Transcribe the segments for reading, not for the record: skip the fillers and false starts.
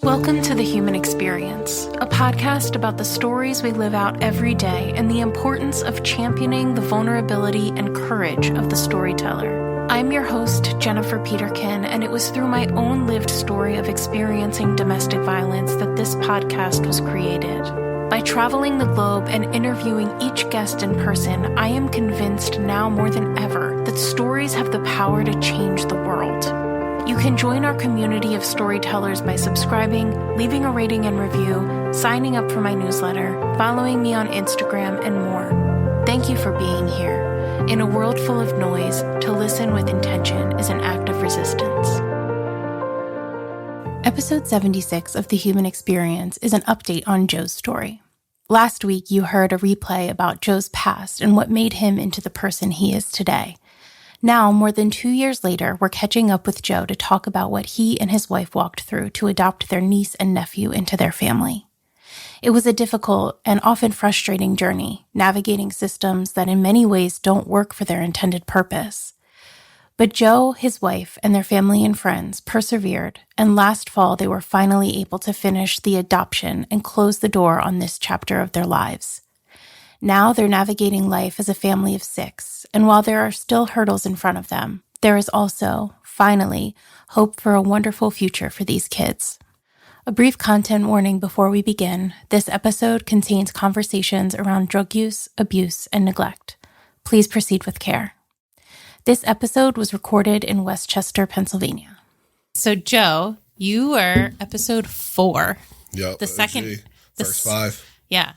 Welcome to The Human Experience, a podcast about the stories we live out every day and the importance of championing the vulnerability and courage of the storyteller. I'm your host, Jennifer Peterkin, and it was through my own lived story of experiencing domestic violence that this podcast was created. By traveling the globe and interviewing each guest in person, I am convinced now more than ever that stories have the power to change the world. You can join our community of storytellers by subscribing, leaving a rating and review, signing up for my newsletter, following me on Instagram, and more. Thank you for being here. In a world full of noise, to listen with intention is an act of resistance. Episode 76 of The Human Experience is an update on Joe's story. Last week, you heard a replay about Joe's past and what made him into the person he is today. Now, more than 2 years later, we're catching up with Joe to talk about what he and his wife walked through to adopt their niece and nephew into their family. It was a difficult and often frustrating journey, navigating systems that in many ways don't work for their intended purpose. But Joe, his wife, and their family and friends persevered, and last fall they were finally able to finish the adoption and close the door on this chapter of their lives. Now they're navigating life as a family of 6, and while there are still hurdles in front of them, there is also, finally, hope for a wonderful future for these kids. A brief content warning before we begin. This episode contains conversations around drug use, abuse, and neglect. Please proceed with care. This episode was recorded in Westchester, Pennsylvania. So, Joe, you were episode 4. Yep. The second. First 5. Yeah.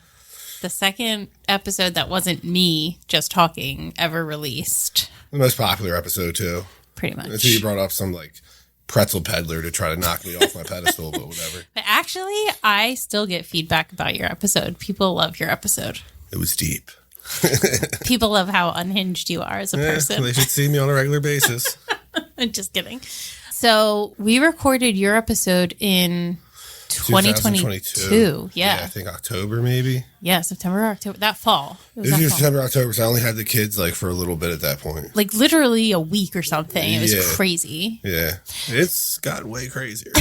The second episode that wasn't me just talking ever released. The most popular episode, too. Pretty much. Until you brought up some, pretzel peddler to try to knock me off my pedestal, but whatever. But actually, I still get feedback about your episode. People love your episode. It was deep. People love how unhinged you are as a person. They should see me on a regular basis. I'm just kidding. So we recorded your episode in 2022. Yeah, I think October, maybe. Yeah, September, October. That fall. It was either September, October, so I only had the kids for a little bit at that point. Literally a week or something. It was crazy. Yeah, it's got way crazier.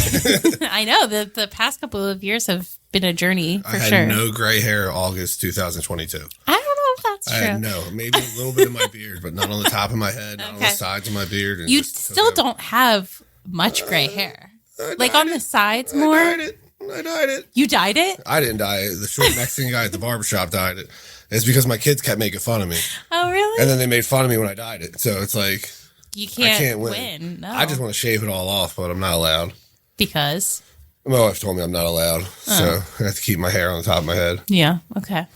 I know. The past couple of years have been a journey for sure. I had no gray hair August 2022. I don't know if that's true. I had maybe a little bit of my beard, but not on the top of my head, not on the sides of my beard. And you still don't have much gray hair. On the sides more? I dyed it. You dyed it? I didn't dye it. The short Mexican guy at the barbershop dyed it. It's because my kids kept making fun of me. Oh, really? And then they made fun of me when I dyed it. So it's you can't, I can't win. No. I just want to shave it all off, but I'm not allowed. Because? My wife told me I'm not allowed. So I have to keep my hair on the top of my head. Yeah. Okay.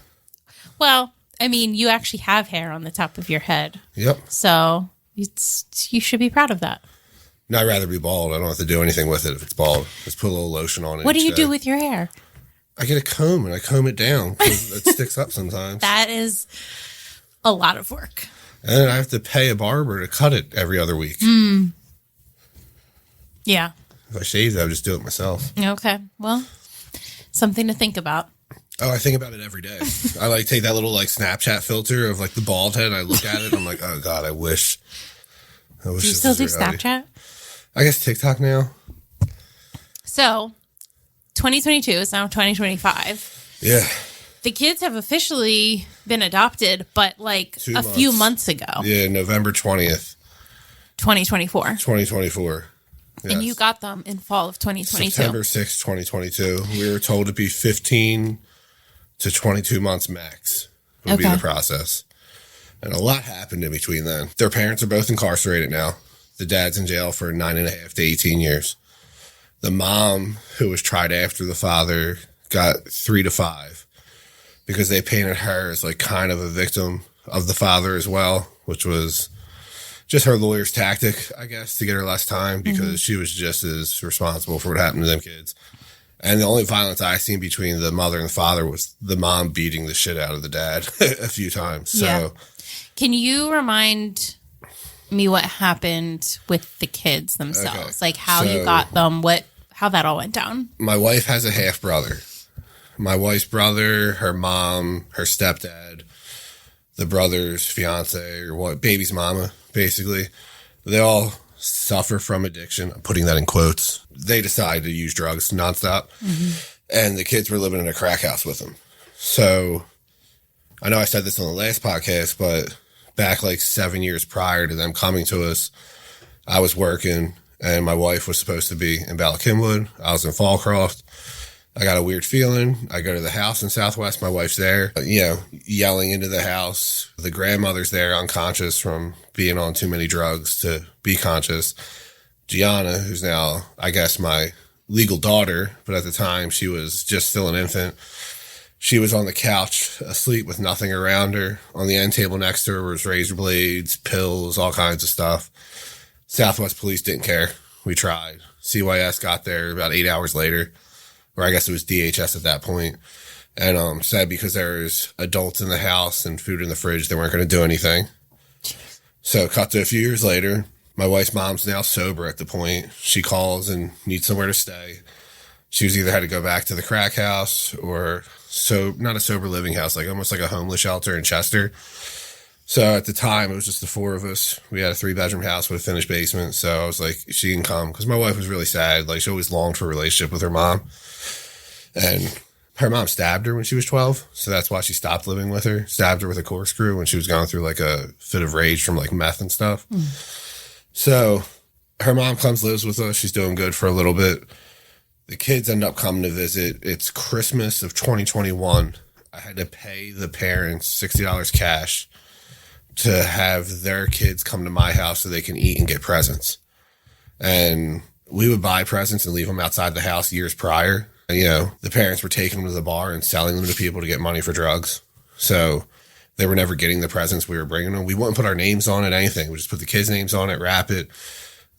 Well, I mean, you actually have hair on the top of your head. Yep. So you should be proud of that. No, I'd rather be bald. I don't have to do anything with it if it's bald. Just put a little lotion on it. What do you do with your hair? I get a comb and I comb it down because it sticks up sometimes. That is a lot of work. And I have to pay a barber to cut it every other week. Yeah. If I shaved it, I would just do it myself. Okay. Well, something to think about. Oh, I think about it every day. I take that little Snapchat filter of the bald head and I look at it and I'm like, oh God, I wish. Do you still do Snapchat? I guess TikTok now. So, 2022 is now 2025. Yeah. The kids have officially been adopted, but a few months ago. Yeah, November 20th. 2024. 2024. Yes. And you got them in fall of 2022. September 6th, 2022. We were told to be 15 to 22 months max would be the process. And a lot happened in between then. Their parents are both incarcerated now. The dad's in jail for 9.5 to 18 years. The mom, who was tried after the father, got 3 to 5 because they painted her as kind of a victim of the father as well, which was just her lawyer's tactic, I guess, to get her less time because she was just as responsible for what happened to them kids. And the only violence I seen between the mother and the father was the mom beating the shit out of the dad a few times. So, can you remind me what happened with the kids themselves? Okay. How you got them, how that all went down? My wife has a half brother. My wife's brother, her mom, her stepdad, the brother's fiance or baby's mama, basically. They all suffer from addiction. I'm putting that in quotes. They decided to use drugs nonstop. And the kids were living in a crack house with them. So I know I said this on the last podcast, but back like 7 years prior to them coming to us, I was working and my wife was supposed to be in Bala Cynwyd. I was in Fallcroft. I got a weird feeling. I go to the house in Southwest. My wife's there, yelling into the house. The grandmother's there unconscious from being on too many drugs to be conscious. Gianna, who's now, I guess, my legal daughter, but at the time she was just still an infant. She was on the couch asleep with nothing around her. On the end table next to her was razor blades, pills, all kinds of stuff. Southwest police didn't care. We tried. CYS got there about 8 hours later. Or I guess it was DHS at that point, and said because there's adults in the house and food in the fridge, they weren't going to do anything. Jeez. So cut to a few years later, my wife's mom's now sober at the point. She calls and needs somewhere to stay. She was either had to go back to the crack house or not a sober living house, like almost like a homeless shelter in Chester. So at the time, it was just the four of us. We had a 3-bedroom house with a finished basement. So I was like, she can come because my wife was really sad. Like she always longed for a relationship with her mom. And her mom stabbed her when she was 12. So that's why she stopped living with her. Stabbed her with a corkscrew when she was going through like a fit of rage from like meth and stuff. So her mom comes, lives with us. She's doing good for a little bit. The kids end up coming to visit. It's Christmas of 2021. I had to pay the parents $60 cash to have their kids come to my house so they can eat and get presents. And we would buy presents and leave them outside the house years prior. And, the parents were taking them to the bar and selling them to people to get money for drugs. So they were never getting the presents we were bringing them. We wouldn't put our names on it, anything. We just put the kids' names on it, wrap it.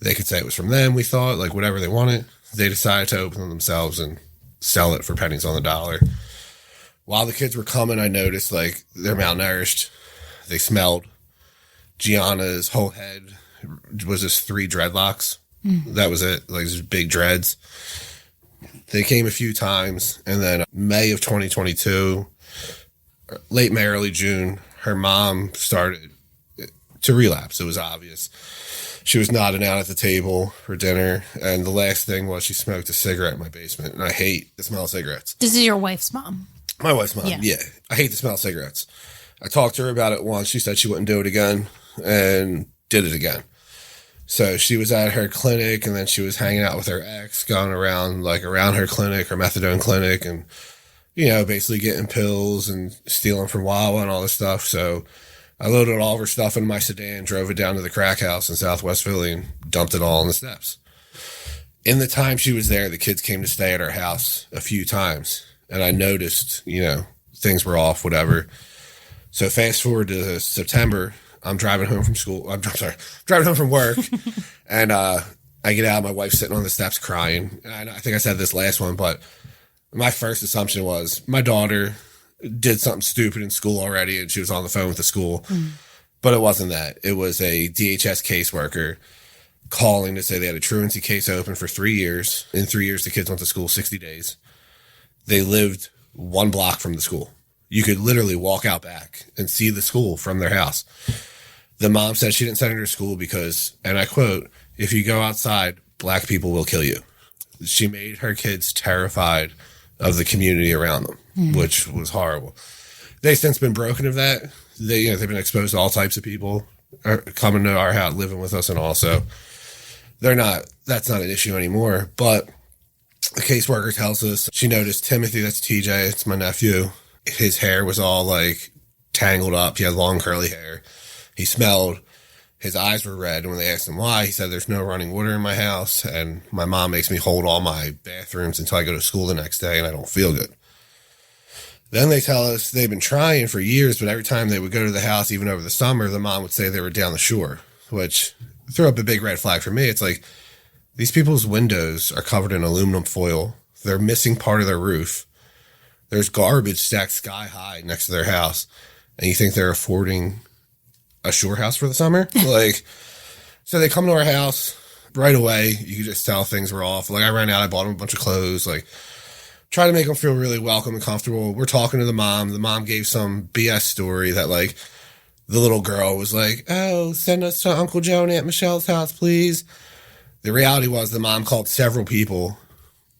They could say it was from them, we thought, like whatever they wanted. They decided to open them themselves and sell it for pennies on the dollar. While the kids were coming, I noticed like they're malnourished. They smelled. Gianna's whole head was just 3 dreadlocks. That was it. Like just big dreads. They came a few times, and then May of 2022, late May, early June, her mom started to relapse. It was obvious. She was nodding out at the table for dinner, and the last thing was she smoked a cigarette in my basement, and I hate the smell of cigarettes. This is your wife's mom? My wife's mom, yeah. I hate the smell of cigarettes. I talked to her about it once. She said she wouldn't do it again, and did it again. So she was at her clinic, and then she was hanging out with her ex, going around her clinic, her methadone clinic, and, basically getting pills and stealing from Wawa and all this stuff. So I loaded all of her stuff in my sedan, drove it down to the crack house in Southwest Philly, and dumped it all on the steps. In the time she was there, the kids came to stay at our house a few times, and I noticed, things were off, whatever. So fast forward to September, I'm driving home from school. I'm sorry, driving home from work. And I get out, my wife's sitting on the steps crying. And I think I said this last one, but my first assumption was my daughter did something stupid in school already and she was on the phone with the school. But it wasn't that. It was a DHS caseworker calling to say they had a truancy case open for 3 years. In 3 years, the kids went to school 60 days. They lived 1 block from the school. You could literally walk out back and see the school from their house. The mom said she didn't send her to school because, and I quote, if you go outside, black people will kill you. She made her kids terrified of the community around them, which was horrible. They've since been broken of that. They've been exposed to all types of people coming to our house, living with us, and also that's not an issue anymore. But the caseworker tells us she noticed Timothy, that's TJ, it's my nephew. His hair was all like tangled up. He had long curly hair. He smelled. His eyes were red. And when they asked him why, he said, there's no running water in my house. And my mom makes me hold all my bathrooms until I go to school the next day and I don't feel good. Then they tell us they've been trying for years, but every time they would go to the house, even over the summer, the mom would say they were down the shore, which threw up a big red flag for me. It's like these people's windows are covered in aluminum foil. They're missing part of their roof. There's garbage stacked sky high next to their house. And you think they're affording a shore house for the summer? So they come to our house right away. You could just tell things were off. I ran out. I bought them a bunch of clothes. Try to make them feel really welcome and comfortable. We're talking to the mom. The mom gave some BS story that The little girl was like, oh, send us to Uncle Joe and Aunt Michelle's house, please. The reality was the mom called several people,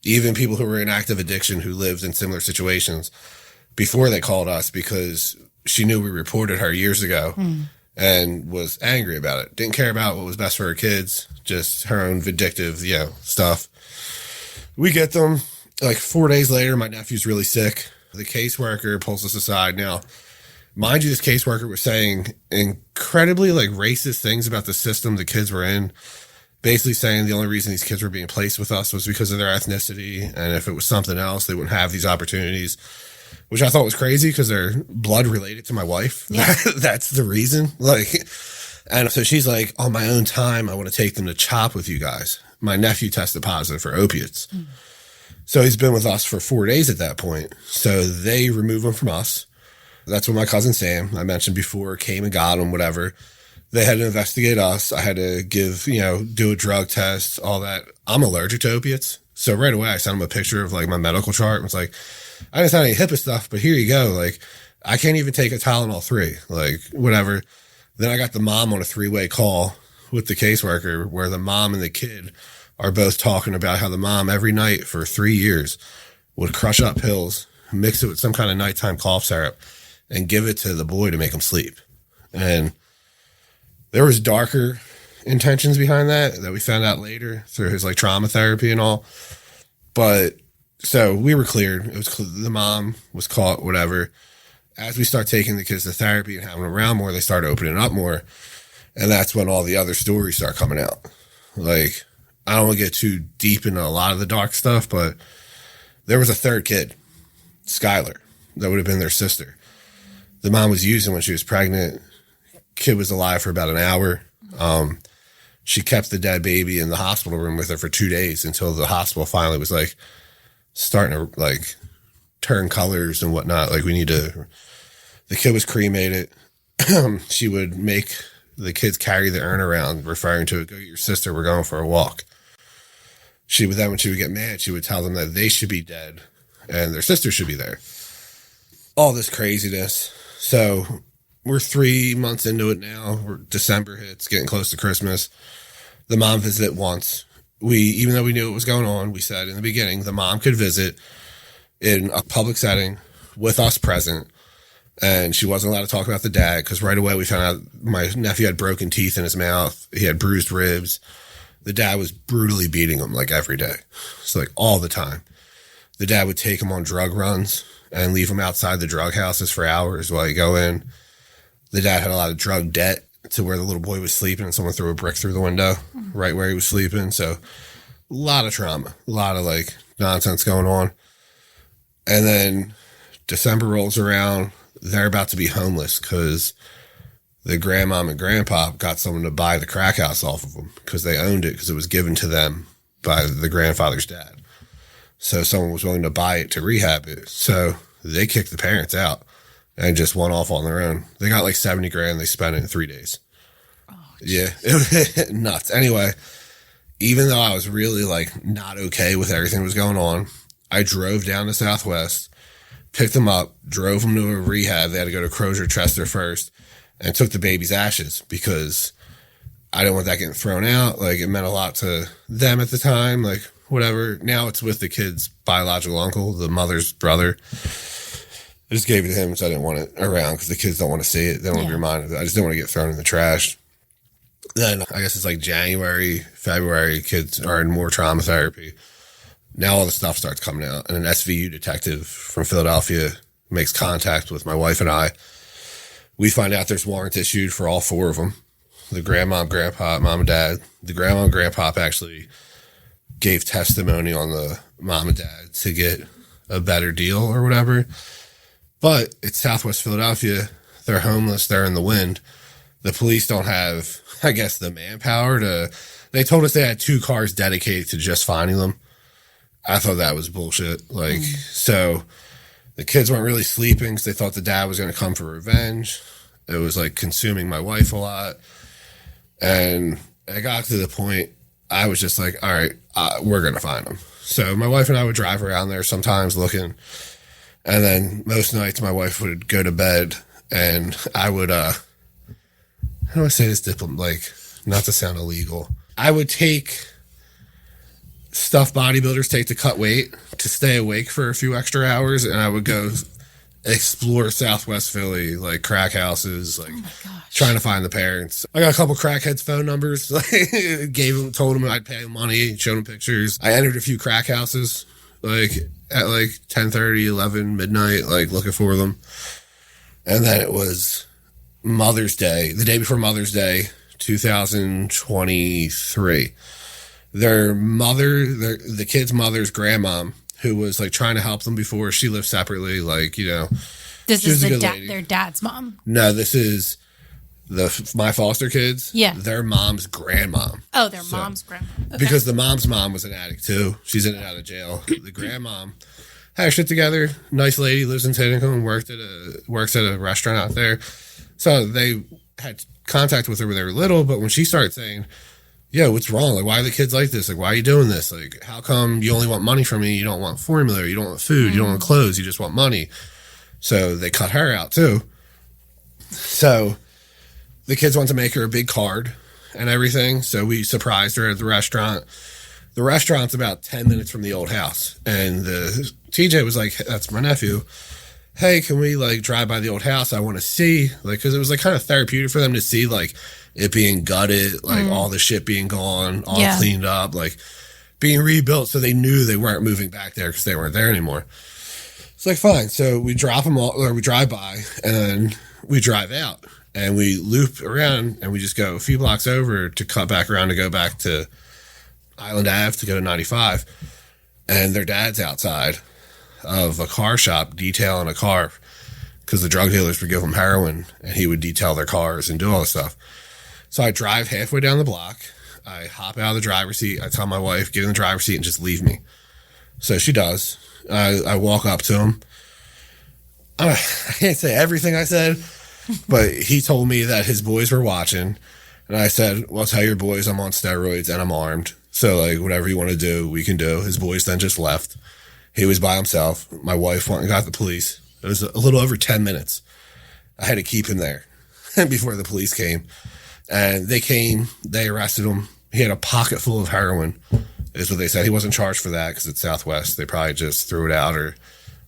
even people who were in active addiction who lived in similar situations, before they called us, because she knew we reported her years ago and was angry about it. Didn't care about what was best for her kids, just her own vindictive, stuff. We get them. Like 4 days later, my nephew's really sick. The caseworker pulls us aside. Now, mind you, this caseworker was saying incredibly racist things about the system the kids were in. Basically saying the only reason these kids were being placed with us was because of their ethnicity. And if it was something else, they wouldn't have these opportunities, which I thought was crazy because they're blood related to my wife. Yeah. That's the reason. And so she's like, on my own time, I want to take them to CHOP with you guys. My nephew tested positive for opiates. So he's been with us for 4 days at that point. So they remove him from us. That's when my cousin Sam, I mentioned before, came and got him, whatever. They had to investigate us. I had to do a drug test, all that. I'm allergic to opiates. So right away, I sent him a picture of my medical chart and was like, I didn't sign any HIPAA stuff, but here you go. I can't even take a Tylenol 3, whatever. Then I got the mom on a 3-way call with the caseworker where the mom and the kid are both talking about how the mom every night for 3 years would crush up pills, mix it with some kind of nighttime cough syrup, and give it to the boy to make him sleep. And there was darker intentions behind that we found out later through his trauma therapy and all. But so we were cleared. It was the mom was caught, whatever. As we start taking the kids to therapy and having them around more, they start opening up more. And that's when all the other stories start coming out. I don't want to get too deep into a lot of the dark stuff, but there was a third kid, Skylar, that would have been their sister. The mom was using when she was pregnant. Kid was alive for about an hour. She kept the dead baby in the hospital room with her for 2 days until the hospital finally was starting to turn colors and whatnot. The kid was cremated. She would make the kids carry the urn around, referring to it, go get your sister, we're going for a walk. When she would get mad, she would tell them that they should be dead and their sister should be there. All this craziness. So we're 3 months into it now. December hits, getting close to Christmas. The mom visited once. Even though we knew what was going on, we said in the beginning, the mom could visit in a public setting with us present. And she wasn't allowed to talk about the dad because right away we found out my nephew had broken teeth in his mouth. He had bruised ribs. The dad was brutally beating him every day. It's all the time. The dad would take him on drug runs and leave him outside the drug houses for hours while he go in. The dad had a lot of drug debt to where the little boy was sleeping and someone threw a brick through the window right where he was sleeping. So a lot of trauma, a lot of nonsense going on. And then December rolls around. They're about to be homeless because the grandmom and grandpa got someone to buy the crack house off of them because they owned it because it was given to them by the grandfather's dad. So someone was willing to buy it to rehab it. So they kicked the parents out and just went off on their own. They got $70,000. They spent it in 3 days. Oh, yeah. It was nuts. Anyway, even though I was really not okay with everything that was going on, I drove down to Southwest, picked them up, drove them to a rehab. They had to go to Crozier Chester first and took the baby's ashes because I didn't want that getting thrown out. It meant a lot to them at the time. Whatever. Now it's with the kid's biological uncle, the mother's brother. I just gave it to him because I didn't want it around because the kids don't want to see it. They don't want to be reminded. I just didn't want to get thrown in the trash. Then I guess it's January, February, kids are in more trauma therapy. Now all the stuff starts coming out. And an SVU detective from Philadelphia makes contact with my wife and I. We find out there's warrants issued for all 4 of them. The grandma, grandpa, mom and dad. The grandma and grandpa actually gave testimony on the mom and dad to get a better deal or whatever. But it's Southwest Philadelphia. They're homeless. They're in the wind. The police don't have, I guess, the manpower to... They told us they had 2 cars dedicated to just finding them. I thought that was bullshit. So the kids weren't really sleeping because they thought the dad was going to come for revenge. It was consuming my wife a lot. And I got to the point, I was just all right, we're going to find them. So my wife and I would drive around there sometimes looking. And then most nights my wife would go to bed and I would how do I say this not to sound illegal. I would take stuff bodybuilders take to cut weight to stay awake for a few extra hours, and I would go explore Southwest Philly, like crack houses, like trying to find the parents. I got a couple crackheads' phone numbers, told them I'd pay them money, showed them pictures. I entered a few crack houses, like at 10:30, 11, midnight, like looking for them. And then it was Mother's Day, the day before Mother's Day, 2023. The kid's mother's grandmom, who was like trying to help them before, she lived separately, This is their dad's mom. No, this is my foster kids. Yeah. Their mom's grandmom. Oh, mom's grandma. Okay. Because the mom's mom was an addict too. She's in and out of jail. The grandmom had her shit together. Nice lady, lives in Tinicum, works at a restaurant out there. So they had contact with her when they were little, but when she started saying, "Yeah, what's wrong? Like, why are the kids like this? Like, why are you doing this? Like, how come you only want money from me? You don't want formula, you don't want food, you don't want clothes, you just want money." So they cut her out too. So the kids want to make her a big card and everything. So we surprised her at the restaurant. The restaurant's about 10 minutes from the old house. And the TJ was like, "That's my nephew. Hey, can we drive by the old house? I want to see," because it was kind of therapeutic for them to see it being gutted, all the shit being gone, all cleaned up, being rebuilt. So they knew they weren't moving back there because they weren't there anymore. It's fine. So we drop them all, or we drive by, and then we drive out, and we loop around, and we just go a few blocks over to cut back around to go back to Island Ave to go to 95. And their dad's outside of a car shop detailing a car because the drug dealers would give them heroin, and he would detail their cars and do all this stuff. So I drive halfway down the block. I hop out of the driver's seat. I tell my wife, "Get in the driver's seat and just leave me." So she does. I walk up to him. I can't say everything I said, but he told me that his boys were watching. And I said, "Well, tell your boys I'm on steroids and I'm armed. So whatever you want to do, we can do." His boys then just left. He was by himself. My wife went and got the police. It was a little over 10 minutes. I had to keep him there before the police came. And they came, they arrested him. He had a pocket full of heroin, is what they said. He wasn't charged for that because it's Southwest. They probably just threw it out or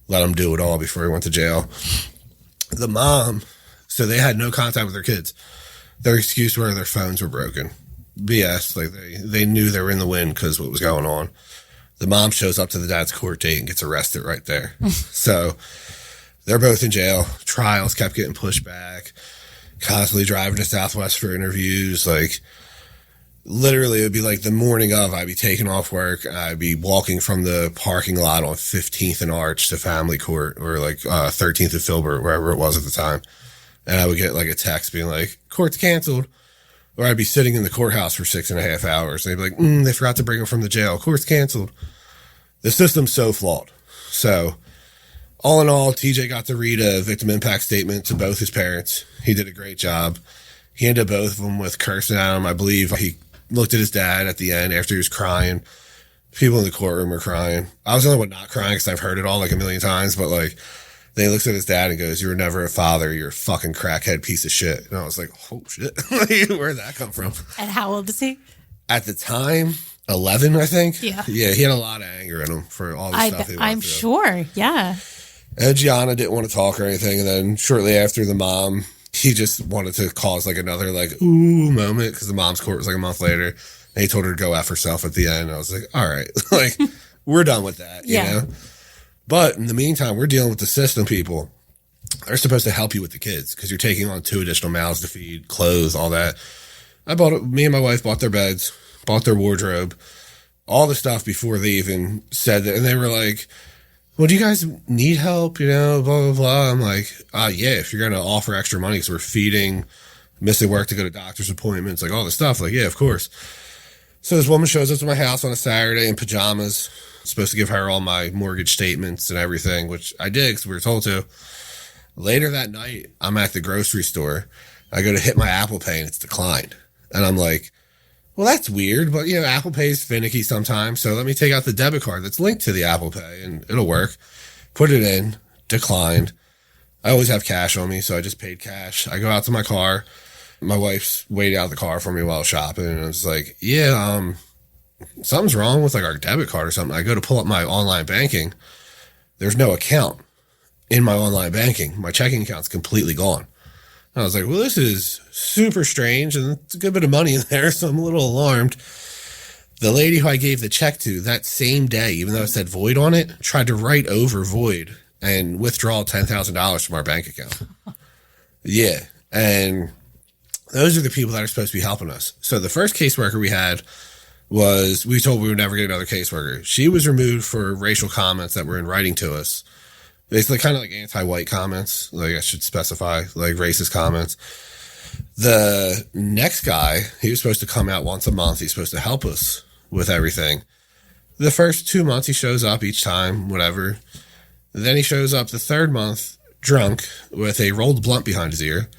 let him do it all before he went to jail. The mom, so they had no contact with their kids. Their excuse were their phones were broken. BS. They knew they were in the wind because what was going on. The mom shows up to the dad's court date and gets arrested right there. So they're both in jail. Trials kept getting pushed back. Constantly driving to Southwest for interviews. Literally, it would be the morning of, I'd be taking off work. I'd be walking from the parking lot on 15th and Arch to Family Court, or 13th and Filbert, wherever it was at the time. And I would get a text being "Court's canceled." Or I'd be sitting in the courthouse for 6.5 hours. They'd be "They forgot to bring him from the jail. Court's canceled." The system's so flawed. So all in all, TJ got to read a victim impact statement to both his parents. He did a great job. He ended both of them with cursing at him. I believe he looked at his dad at the end after he was crying. People in the courtroom were crying. I was the only one not crying because I've heard it all a million times. But then he looks at his dad and goes, "You were never a father. You're a fucking crackhead piece of shit." And I was like, "Oh shit." Where'd that come from? And how old is he? At the time, 11, I think. Yeah. Yeah, he had a lot of anger in him for all the stuff he went I'm through. Sure, yeah. And Gianna didn't want to talk or anything. And then shortly after, the mom, he just wanted to cause another ooh moment because the mom's court was a month later. And he told her to go F herself at the end. I was like, all right, we're done with that, you know? But in the meantime, we're dealing with the system people. They're supposed to help you with the kids because you're taking on 2 additional mouths to feed, clothes, all that. Me and my wife bought their beds, bought their wardrobe, all the stuff before they even said that. And they were like, "Well, do you guys need help? Blah, blah, blah." I'm like, yeah, if you're going to offer extra money because we're feeding, missing work to go to doctor's appointments, all this stuff. Yeah, of course. So this woman shows up to my house on a Saturday in pajamas. I'm supposed to give her all my mortgage statements and everything, which I did because we were told to. Later that night, I'm at the grocery store. I go to hit my Apple Pay and it's declined. And I'm like, well, that's weird, but Apple Pay is finicky sometimes. So let me take out the debit card that's linked to the Apple Pay and it'll work. Put it in, declined. I always have cash on me, so I just paid cash. I go out to my car. My wife's waited out the car for me while shopping, and I was like, yeah, something's wrong with like our debit card or something. I go to pull up my online banking. There's no account in my online banking. My checking account's completely gone. And I was like, well, this is super strange, and it's a good bit of money in there, so I'm a little alarmed. The lady who I gave the check to that same day, even though it said void on it, tried to write over void and withdraw $10,000 from our bank account. Yeah. And those are the people that are supposed to be helping us. So the first caseworker we had was, we told we would never get another caseworker. She was removed for racial comments that were in writing to us. Basically kind of like anti-white comments. Like I should specify, like racist comments. The next guy, he was supposed to come out once a month. He's supposed to help us with everything. The first 2 months he shows up each time, whatever. Then he shows up the third month drunk with a rolled blunt behind his ear.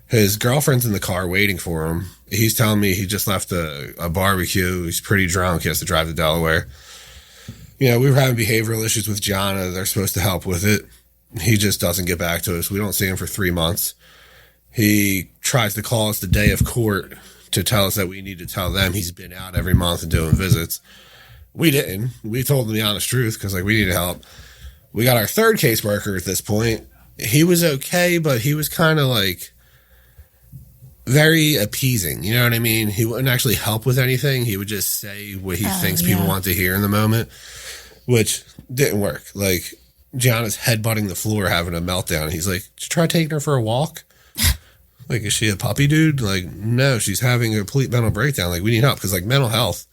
His girlfriend's in the car waiting for him. He's telling me he just left a barbecue. He's pretty drunk. He has to drive to Delaware. You know, we were having behavioral issues with Gianna. They're supposed to help with it. He just doesn't get back to us. We don't see him for 3 months. He tries to call us the day of court to tell us that we need to tell them he's been out every month and doing visits. We didn't. We told him the honest truth because, like, we needed help. We got our third caseworker at this point. He was okay, but he was kind of, like, very appeasing. You know what I mean? He wouldn't actually help with anything. He would just say what he thinks people want to hear in the moment, which didn't work. Like, Gianna's headbutting the floor, having a meltdown. He's like, did you try taking her for a walk? Like, is she a puppy, dude? Like, no, she's having a complete mental breakdown. Like, we need help. Because, like, mental health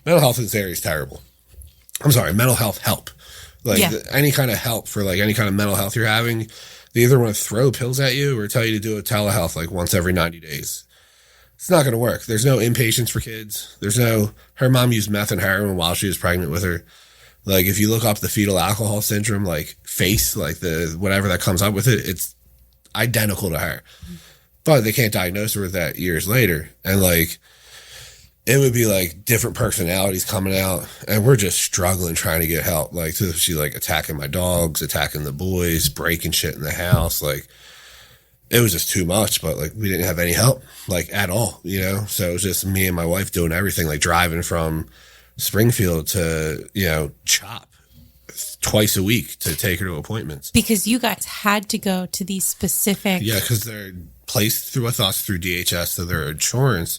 in this area is terrible. I'm sorry, mental health help. Like, any kind of help for, like, any kind of mental health you're having, they either want to throw pills at you or tell you to do a telehealth, like, once every 90 days. It's not going to work. There's no inpatients for kids. Her mom used meth and heroin while she was pregnant with her. Like, if you look up the fetal alcohol syndrome, like, face, like, the whatever that comes up with it, it's identical to her, but they can't diagnose her with that years later. And like, it would be like different personalities coming out, and we're just struggling trying to get help. Like, so she like attacking my dogs, attacking the boys, breaking shit in the house. Like, it was just too much, but like, we didn't have any help, like, at all, you know? So it was just me and my wife doing everything, like driving from Springfield to, you know, Chop twice a week to take her to appointments. Because you guys had to go to these specific... Yeah, because they're placed with us through DHS, so their insurance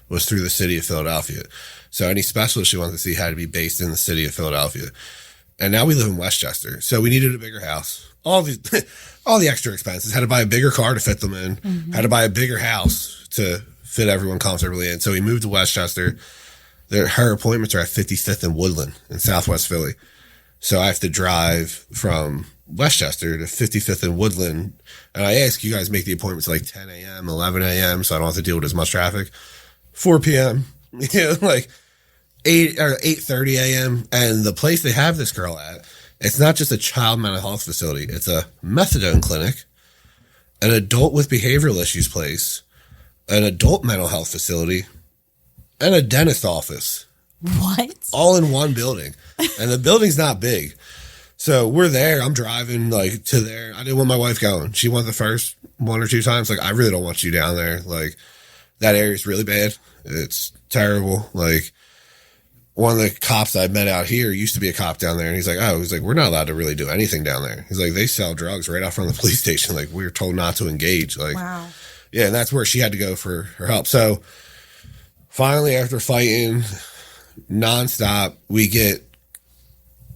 was through the city of Philadelphia. So any specialist you wanted to see had to be based in the city of Philadelphia. And now we live in Westchester, so we needed a bigger house. All the extra expenses. Had to buy a bigger car to fit them in. Mm-hmm. Had to buy a bigger house to fit everyone comfortably in. So we moved to Westchester. Her appointments are at 55th and Woodland in Southwest Philly. So I have to drive from Westchester to 55th and Woodland. And I ask you guys make the appointments like 10 a.m., 11 a.m., so I don't have to deal with as much traffic. 4 p.m., you know, like 8 or 8:30 a.m. And the place they have this girl at, it's not just a child mental health facility. It's a methadone clinic, an adult with behavioral issues place, an adult mental health facility, and a dentist office. What? All in one building. And the building's not big. So we're there. I'm driving like to there. I didn't want my wife going. She went the first 1 or 2 times. Like, I really don't want you down there. Like, that area's really bad. It's terrible. Like, one of the cops I met out here used to be a cop down there. And he's like, we're not allowed to really do anything down there. He's like, they sell drugs right out front of the police station. Like, we were told not to engage. Like, wow. Yeah. And that's where she had to go for her help. So finally, after fighting nonstop, we get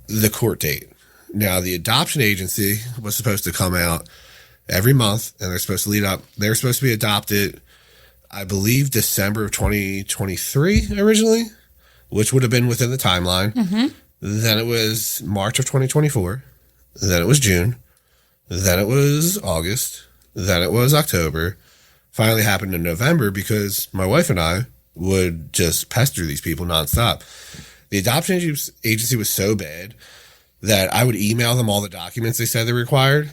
the court date. Now, the adoption agency was supposed to come out every month, and they're supposed to be adopted, I believe, December of 2023 originally, which would have been within the timeline. Mm-hmm. Then it was March of 2024. Then it was June. Then it was August. Then it was October. Finally happened in November because my wife and I would just pester these people nonstop. The adoption agency was so bad that I would email them all the documents they said they required,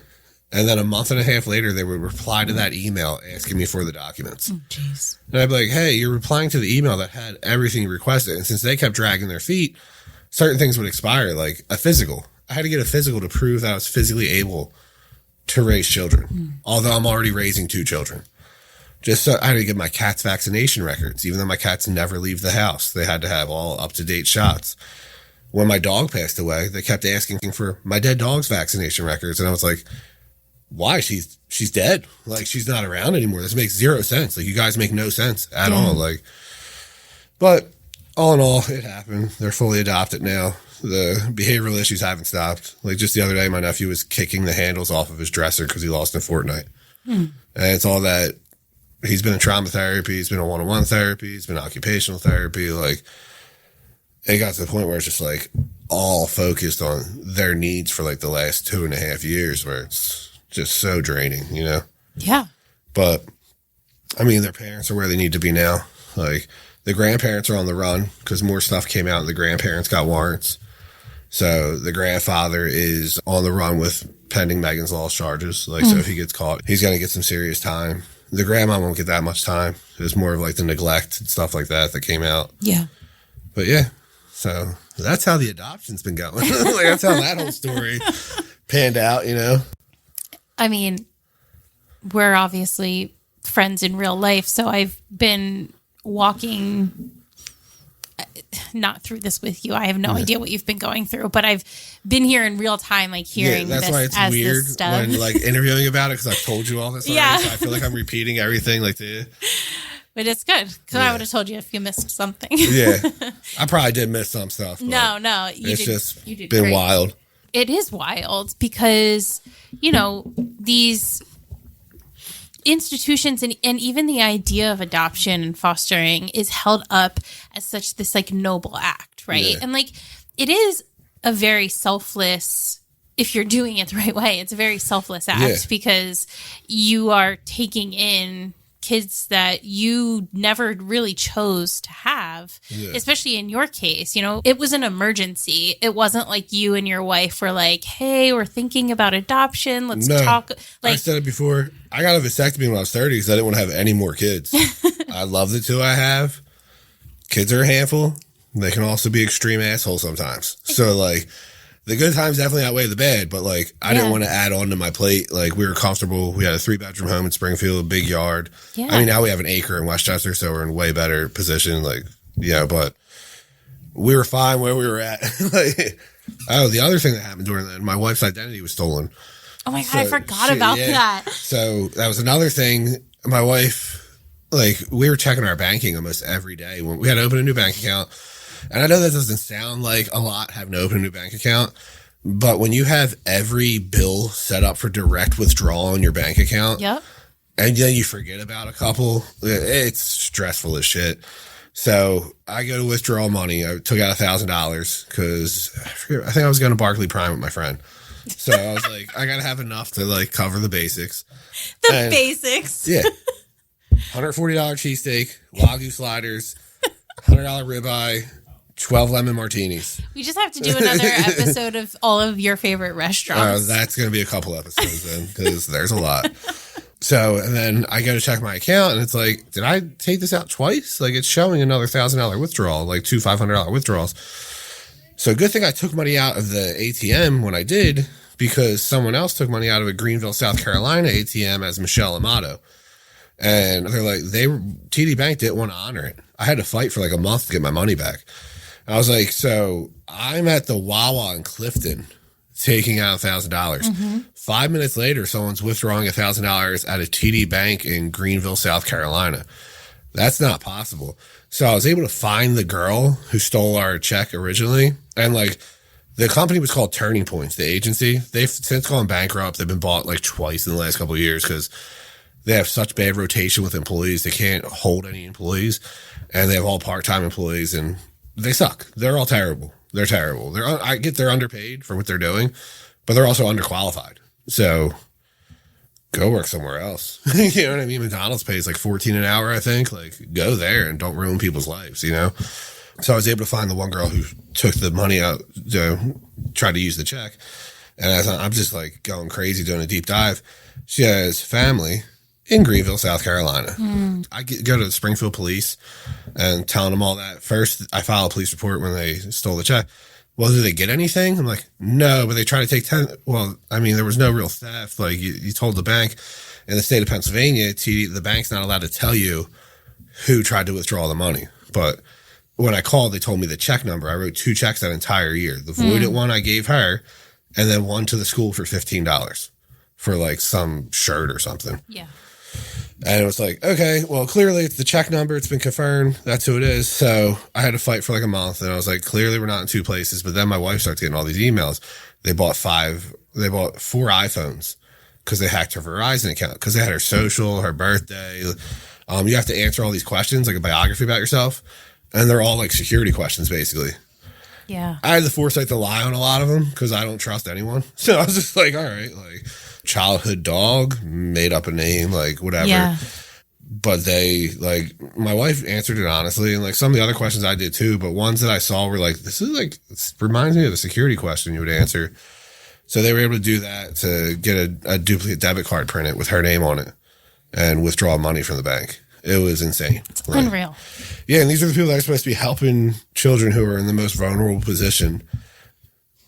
and then a month and a half later, they would reply to that email asking me for the documents. Oh, jeez. And I'd be like, hey, you're replying to the email that had everything you requested. And since they kept dragging their feet, certain things would expire, like a physical. I had to get a physical to prove that I was physically able to raise children, although I'm already raising 2 children. Just so I had to get my cat's vaccination records, even though my cats never leave the house. They had to have all up-to-date shots. When my dog passed away, they kept asking for my dead dog's vaccination records. And I was like, why? She's dead. Like, she's not around anymore. This makes zero sense. Like, you guys make no sense at all. Like, but all in all, it happened. They're fully adopted now. The behavioral issues haven't stopped. Like, just the other day, my nephew was kicking the handles off of his dresser because he lost in Fortnite. And it's all that. He's been in trauma therapy. He's been in one-on-one therapy. He's been in occupational therapy. Like, it got to the point where it's just like all focused on their needs for like the last 2.5 years, where it's just so draining, you know? Yeah. But I mean, their parents are where they need to be now. Like, the grandparents are on the run because more stuff came out and the grandparents got warrants. So the grandfather is on the run with pending Megan's Law charges. Like, so if he gets caught, he's going to get some serious time. The grandma won't get that much time. It was more of like the neglect and stuff like that came out. Yeah. But yeah, so that's how the adoption's been going. Like, that's how that whole story panned out, you know? I mean, we're obviously friends in real life, so I've been walking not through this with you. I have no idea what you've been going through, but I've been here in real time, like hearing that's this why it's as weird this stuff. when like interviewing about it, because I've told you all this already. Yeah. So I feel like I'm repeating everything like to you. But it's good, because I would have told you if you missed something. Yeah. I probably did miss some stuff. No, You did been great. wild. It is wild because, you know, these institutions and even the idea of adoption and fostering is held up as such this like noble act, right? Yeah. And like, it is a very selfless, if you're doing it the right way, it's a very selfless act because you are taking in kids that you never really chose to have, especially in your case. You know, it was an emergency. It wasn't like you and your wife were like, hey, we're thinking about adoption. Let's talk. Like, I said it before. I got a vasectomy when I was 30 because I didn't want to have any more kids. I love the two I have. Kids are a handful. They can also be extreme assholes sometimes. So, like, the good times definitely outweigh the bad, but, like, I didn't want to add on to my plate. Like, we were comfortable. We had a 3-bedroom home in Springfield, a big yard. Yeah. I mean, now we have an acre in Westchester, so we're in a way better position. Like, yeah, but we were fine where we were at. Like, the other thing that happened during that, my wife's identity was stolen. Oh, my God, I forgot about that. So that was another thing. My wife, like, we were checking our banking almost every day. When we had to open a new bank account. And I know that doesn't sound like a lot, having to open a new bank account, but when you have every bill set up for direct withdrawal in your bank account, and then you forget about a couple, it's stressful as shit. So I go to withdraw money. I took out $1,000 because I think I was going to Barclay Prime with my friend. So I was like, I got to have enough to like cover the basics. Basics. Yeah. $140 cheesesteak, Wagyu sliders, $100 ribeye, 12 lemon martinis. We just have to do another episode of all of your favorite restaurants. That's going to be a couple episodes then, because there's a lot. So, and then I go to check my account, and it's like, did I take this out twice? Like, it's showing another $1,000 withdrawal, like 2 $500 withdrawals. So, good thing I took money out of the ATM when I did, because someone else took money out of a Greenville, South Carolina ATM as Michelle Amato. And they're like, TD Bank didn't want to honor it. I had to fight for like a month to get my money back. I was like, so I'm at the Wawa in Clifton taking out $1,000. 5 minutes later, someone's withdrawing $1,000 at a TD Bank in Greenville, South Carolina. That's not possible. So I was able to find the girl who stole our check originally. And like, the company was called Turning Points, the agency. They've since gone bankrupt. They've been bought like twice in the last couple of years because they have such bad rotation with employees. They can't hold any employees, and they have all part-time employees, and they suck. They're all terrible. They're terrible. I get they're underpaid for what they're doing, but they're also underqualified. So go work somewhere else. You know what I mean? McDonald's pays like $14 an hour, I think. Like, go there and don't ruin people's lives, you know? So I was able to find the one girl who took the money out to try to use the check. And as I'm just like going crazy doing a deep dive, she has family in Greenville, South Carolina. I go to the Springfield police and telling them all that. First, I filed a police report when they stole the check. well, did they get anything? I'm like, no, but they tried to take 10. Well, I mean, there was no real theft. Like you told the bank in the state of Pennsylvania, the bank's not allowed to tell you who tried to withdraw the money. But when I called, they told me the check number. I wrote 2 checks that entire year. The voided one I gave her, and then one to the school for $15 for like some shirt or something. Yeah. And it was like, okay, well, clearly it's the check number. It's been confirmed. That's who it is. So I had to fight for like a month. And I was like, clearly we're not in 2 places. But then my wife started getting all these emails. They bought 4 iPhones because they hacked her Verizon account because they had her social, her birthday. You have to answer all these questions, like a biography about yourself. And they're all like security questions, basically. Yeah. I had the foresight to lie on a lot of them because I don't trust anyone. So I was just like, all right, like childhood dog, made up a name, like whatever. Yeah. But they, like, my wife answered it honestly. And like some of the other questions I did too, but ones that I saw were like, this reminds me of the security question you would answer. So they were able to do that to get a duplicate debit card printed with her name on it and withdraw money from the bank. It was insane. It's unreal. Yeah, and these are the people that are supposed to be helping children who are in the most vulnerable position,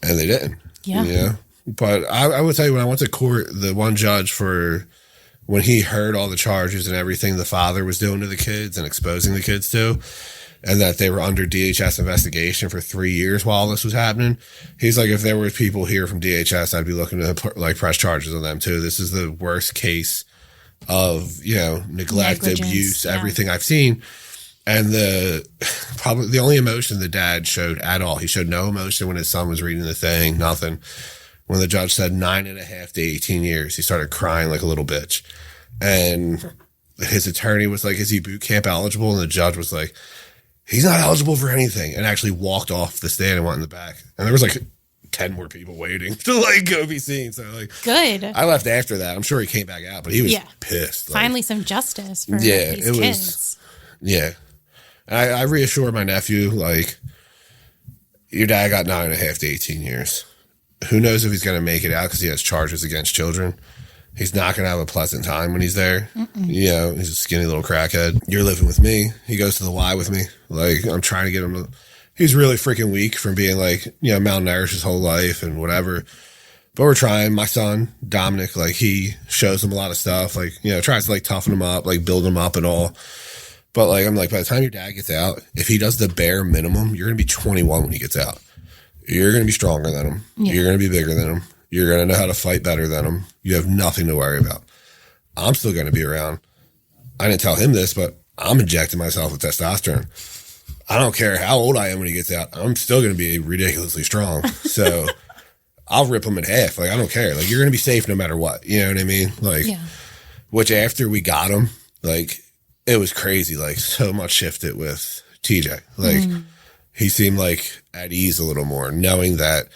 and they didn't. Yeah. You know? But I would tell you, when I went to court, the one judge when he heard all the charges and everything the father was doing to the kids and exposing the kids to, and that they were under DHS investigation for 3 years while this was happening, he's like, if there were people here from DHS, I'd be looking to like press charges on them too. This is the worst case of, neglect, abuse, everything I've seen. And probably the only emotion the dad showed at all, he showed no emotion when his son was reading the thing, nothing. When the judge said 9.5 to 18 years, he started crying like a little bitch. And his attorney was like, is he boot camp eligible? And the judge was like, he's not eligible for anything, and actually walked off the stand and went in the back. And there was like 10 more people waiting to like go be seen. So like, good. I left after that. I'm sure he came back out, but he was pissed. Finally, some justice for these kids. Yeah. And I reassured my nephew, like, your dad got 9.5 to 18 years. Who knows if he's going to make it out because he has charges against children. He's not going to have a pleasant time when he's there. He's a skinny little crackhead. You're living with me. He goes to the Y with me. Like, I'm trying to get him to... He's really freaking weak from being like, malnourished his whole life and whatever. But we're trying. My son, Dominic, like, he shows him a lot of stuff. Like, tries to like toughen him up, like build him up and all. But like, I'm like, by the time your dad gets out, if he does the bare minimum, you're going to be 21 when he gets out. You're going to be stronger than him. Yeah. You're going to be bigger than him. You're going to know how to fight better than him. You have nothing to worry about. I'm still going to be around. I didn't tell him this, but I'm injecting myself with testosterone. I don't care how old I am when he gets out. I'm still going to be ridiculously strong. So I'll rip him in half. Like, I don't care. Like, you're going to be safe no matter what. You know what I mean? Like, which after we got him, like, it was crazy. Like, so much shifted with TJ. Like, he seemed like at ease a little more, knowing that,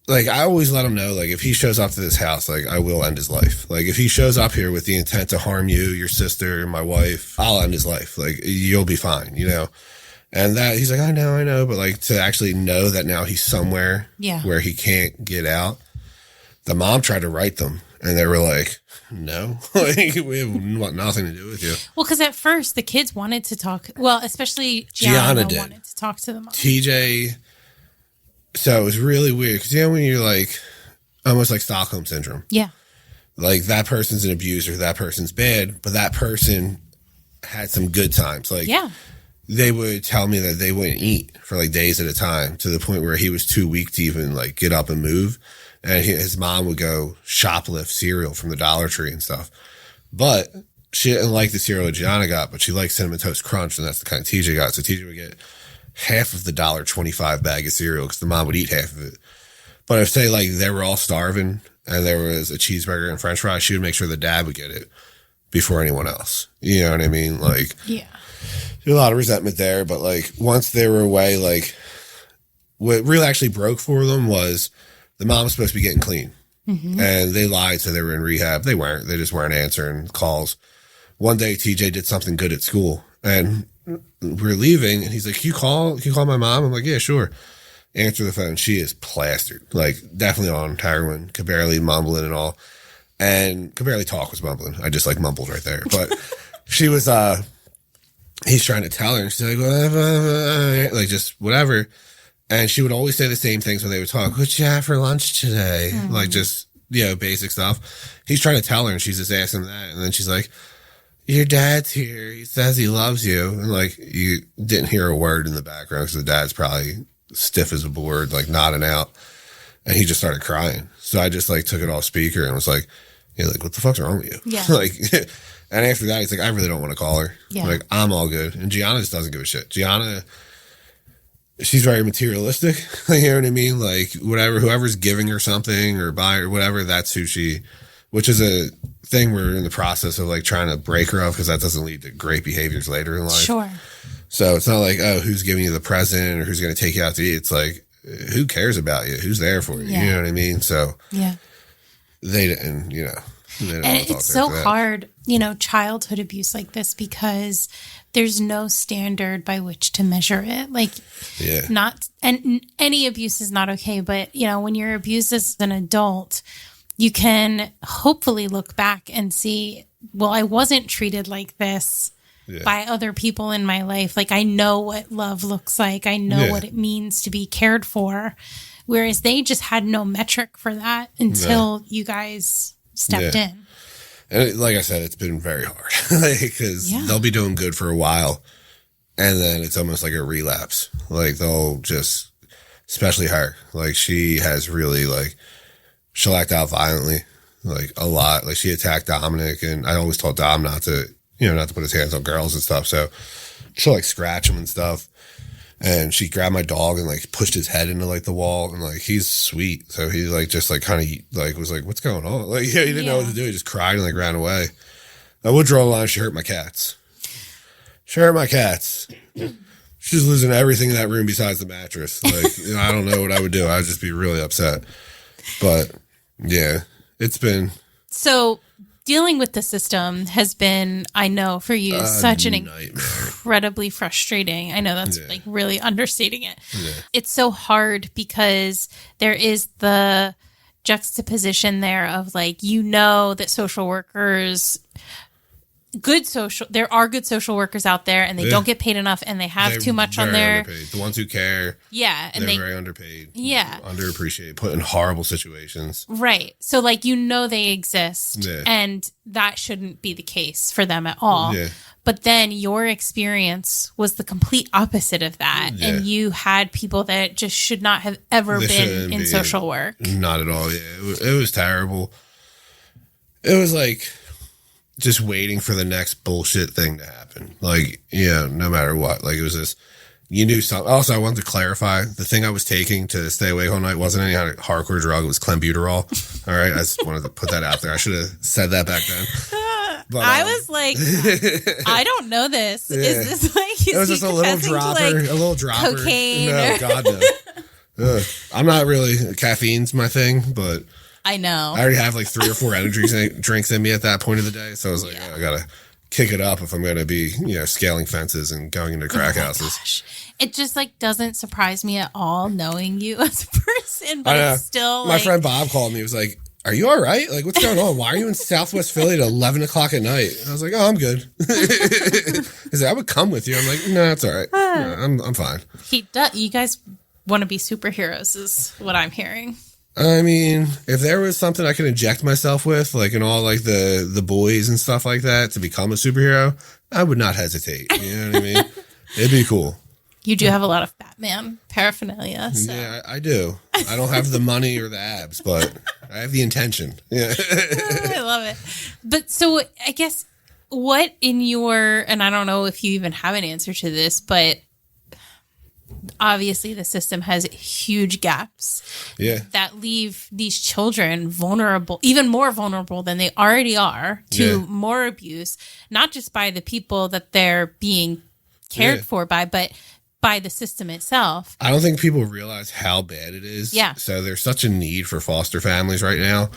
like, I always let him know, like, if he shows up to this house, like, I will end his life. Like, if he shows up here with the intent to harm you, your sister, my wife, I'll end his life. Like, you'll be fine, And that, he's like, I know. But, like, to actually know that now he's somewhere where he can't get out. The mom tried to write them, and they were like, no, like, we have nothing to do with you. Well, because at first the kids wanted to talk. Well, especially Gianna wanted to talk to the mom. TJ, so it was really weird because when you're like almost like Stockholm syndrome. Yeah, like that person's an abuser, that person's bad, but that person had some good times. Like, they would tell me that they wouldn't eat for like days at a time to the point where he was too weak to even like get up and move. And his mom would go shoplift cereal from the Dollar Tree and stuff. But she didn't like the cereal that Gianna got, but she liked Cinnamon Toast Crunch, and that's the kind of TJ got. So TJ would get half of the $1.25 bag of cereal because the mom would eat half of it. But if, say, like, they were all starving and there was a cheeseburger and french fries, she would make sure the dad would get it before anyone else. You know what I mean? Like, there's a lot of resentment there. But, like, once they were away, like, what really actually broke for them was the mom was supposed to be getting clean. And they lied, so they were in rehab. They weren't. They just weren't answering calls. One day, TJ did something good at school, and we're leaving, and he's like, can you call my mom? I'm like, yeah, sure. Answer the phone. She is plastered, like, definitely on heroin, could barely mumbling and all. And could barely talk, was mumbling. I just, like, mumbled right there. But she was, he's trying to tell her, and she's like, like, just whatever. And she would always say the same things when they would talk. What'd you have for lunch today? Like just, basic stuff. He's trying to tell her and she's just asking that. And then she's like, your dad's here. He says he loves you. And like, you didn't hear a word in the background because the dad's probably stiff as a board, like nodding out. And he just started crying. So I just like took it off speaker and was like, like, what the fuck's wrong with you? Yeah. Like, and after that, he's like, I really don't want to call her. Yeah. Like, I'm all good. And Gianna just doesn't give a shit. Gianna, she's very materialistic. You know what I mean? Like, whatever, whoever's giving her something or buy or whatever, that's who which is a thing we're in the process of like trying to break her of because that doesn't lead to great behaviors later in life. Sure. So it's not like, oh, who's giving you the present or who's going to take you out to eat. It's like, who cares about you? Who's there for you? Yeah. You know what I mean? So yeah, they didn't, and it's so hard, childhood abuse like this because there's no standard by which to measure it. Like, and any abuse is not okay. But, when you're abused as an adult, you can hopefully look back and see, well, I wasn't treated like this by other people in my life. Like, I know what love looks like. I know what it means to be cared for. Whereas they just had no metric for that until you guys stepped in. And like I said, it's been very hard because they'll be doing good for a while. And then it's almost like a relapse. Like they'll just, especially her, like she has really like, she'll act out violently, like a lot. Like she attacked Dominic and I always told Dom not to put his hands on girls and stuff. So she'll like scratch him and stuff. And she grabbed my dog and like pushed his head into like the wall and like he's sweet. So he like just like kind of like was like, what's going on? Like, he didn't know what to do. He just cried and like ran away. I would draw a line. She hurt my cats. She's losing everything in that room besides the mattress. Like, I don't know what I would do. I'd just be really upset. But yeah, it's been. So dealing with the system has been, I know for you, such an incredibly frustrating. I know that's like really understating it. Yeah. It's so hard because there is the juxtaposition there of like, that social workers, there are good social workers out there and they don't get paid enough and they have too much on their underpaid. The ones who care. Yeah. And they're very underpaid. Yeah. Underappreciated, put in horrible situations. Right. So like, they exist and that shouldn't be the case for them at all. Yeah. But then your experience was the complete opposite of that. Yeah. And you had people that just should not have ever been in social work. Not at all. Yeah. It was terrible. It was like just waiting for the next bullshit thing to happen. Like, no matter what. Like, it was this, you knew something. Also, I wanted to clarify, the thing I was taking to stay awake all night wasn't any kind of hardcore drug. It was clenbuterol. All right? I just wanted to put that out there. I should have said that back then. But, I was like, I don't know this. Yeah. Is this like, it was just a little dropper. Cocaine? No, God, no. I'm not really, caffeine's my thing, but I know. I already have like 3 or 4 energy drinks in me at that point of the day. So I was like, I got to kick it up if I'm going to be, scaling fences and going into crack houses. Gosh. It just like doesn't surprise me at all knowing you as a person, but it's still my friend Bob called me. He was like, are you all right? Like, what's going on? Why are you in Southwest Philly at 11 o'clock at night? I was like, oh, I'm good. He's like, I would come with you. I'm like, no, it's all right. No, I'm fine. You guys want to be superheroes is what I'm hearing. I mean, if there was something I could inject myself with, like in all like the boys and stuff like that to become a superhero, I would not hesitate. You know what I mean? It'd be cool. You do have a lot of Batman paraphernalia. So. Yeah, I do. I don't have the money or the abs, but I have the intention. Yeah. I love it. But so I guess what in and I don't know if you even have an answer to this, but obviously the system has huge gaps that leave these children vulnerable, even more vulnerable than they already are to more abuse, not just by the people that they're being cared for by, but by the system itself. I don't think people realize how bad it is. Yeah. So there's such a need for foster families right now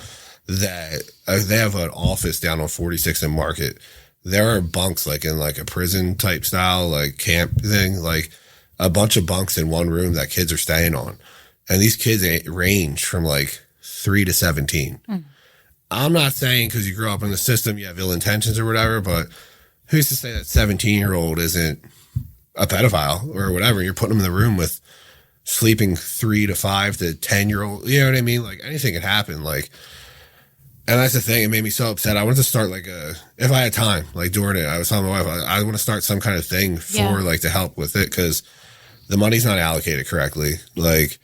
that they have an office down on 46th and Market. There are bunks like in like a prison type style, like camp thing, like a bunch of bunks in one room that kids are staying on. And these kids range from like 3 to 17. I'm not saying because you grew up in the system, you have ill intentions or whatever, but who's to say that 17-year-old isn't a pedophile or whatever? You're putting them in the room with sleeping 3 to 5 to 10-year-old. You know what I mean? Like anything could happen. Like, and that's the thing. It made me so upset. I wanted to start like if I had time, like during it, I was telling my wife, I want to start some kind of thing for like to help with it, because the money's not allocated correctly. Like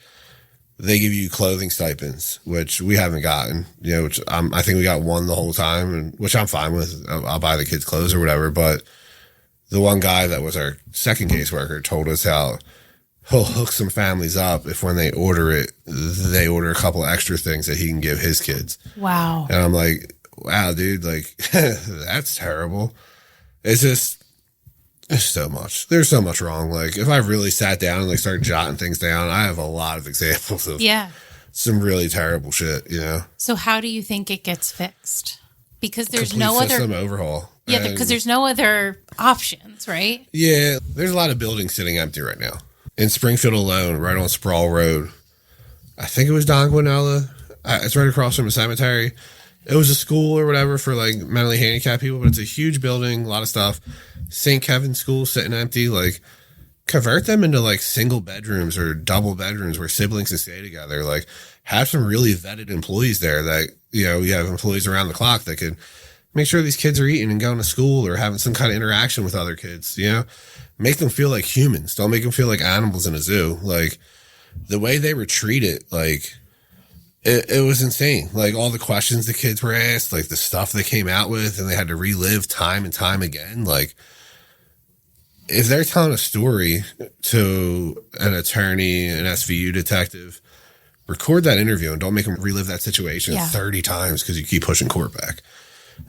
they give you clothing stipends, which we haven't gotten, you know, which I think we got one the whole time, and which I'm fine with. I'll buy the kids clothes or whatever. But the one guy that was our second caseworker told us how he'll hook some families up if when they order it, they order a couple extra things that he can give his kids. Wow. And I'm like, wow, dude, like, that's terrible. It's just, there's so much. There's so much wrong. Like, if I really sat down and like started jotting things down, I have a lot of examples of some really terrible shit, you know? So how do you think it gets fixed? Because there's Complete no system other overhaul. Yeah, because there's no other options, right? Yeah, there's a lot of buildings sitting empty right now. In Springfield alone, right on Sproul Road, I think it was Don Guanella. It's right across from a cemetery. It was a school or whatever for like mentally handicapped people, but it's a huge building, a lot of stuff. St. Kevin's School sitting empty. Like, convert them into like single bedrooms or double bedrooms where siblings can stay together. Like, have some really vetted employees there that, you know, you have employees around the clock that could make sure these kids are eating and going to school or having some kind of interaction with other kids, you know? Make them feel like humans. Don't make them feel like animals in a zoo. Like, the way they were treated, like, it was insane. Like, all the questions the kids were asked, like, the stuff they came out with, and they had to relive time and time again. Like, if they're telling a story to an attorney, an SVU detective, record that interview and don't make them relive that situation 30 times because you keep pushing court back.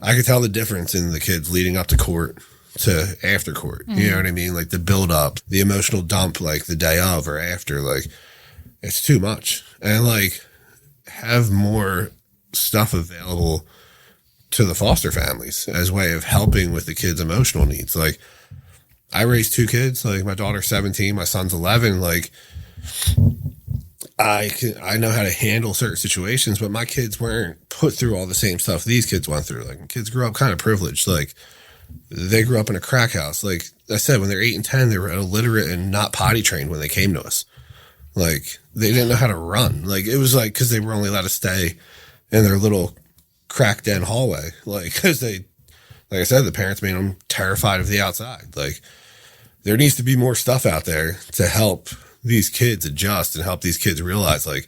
I could tell the difference in the kids leading up to court to after court. You know what I mean? Like the build up, the emotional dump, like the day of or after, like it's too much. And like have more stuff available to the foster families as a way of helping with the kids' emotional needs. Like I raised 2 kids, like my daughter's 17, my son's 11. Like I know how to handle certain situations, but my kids weren't put through all the same stuff these kids went through. Like my kids grew up kind of privileged. Like they grew up in a crack house. Like I said, when they're 8 and 10, they were illiterate and not potty trained when they came to us. Like they didn't know how to run. Like it was like, cause they were only allowed to stay in their little crack den hallway. Like, cause they, like I said, the parents made them terrified of the outside. Like there needs to be more stuff out there to help these kids adjust and help these kids realize like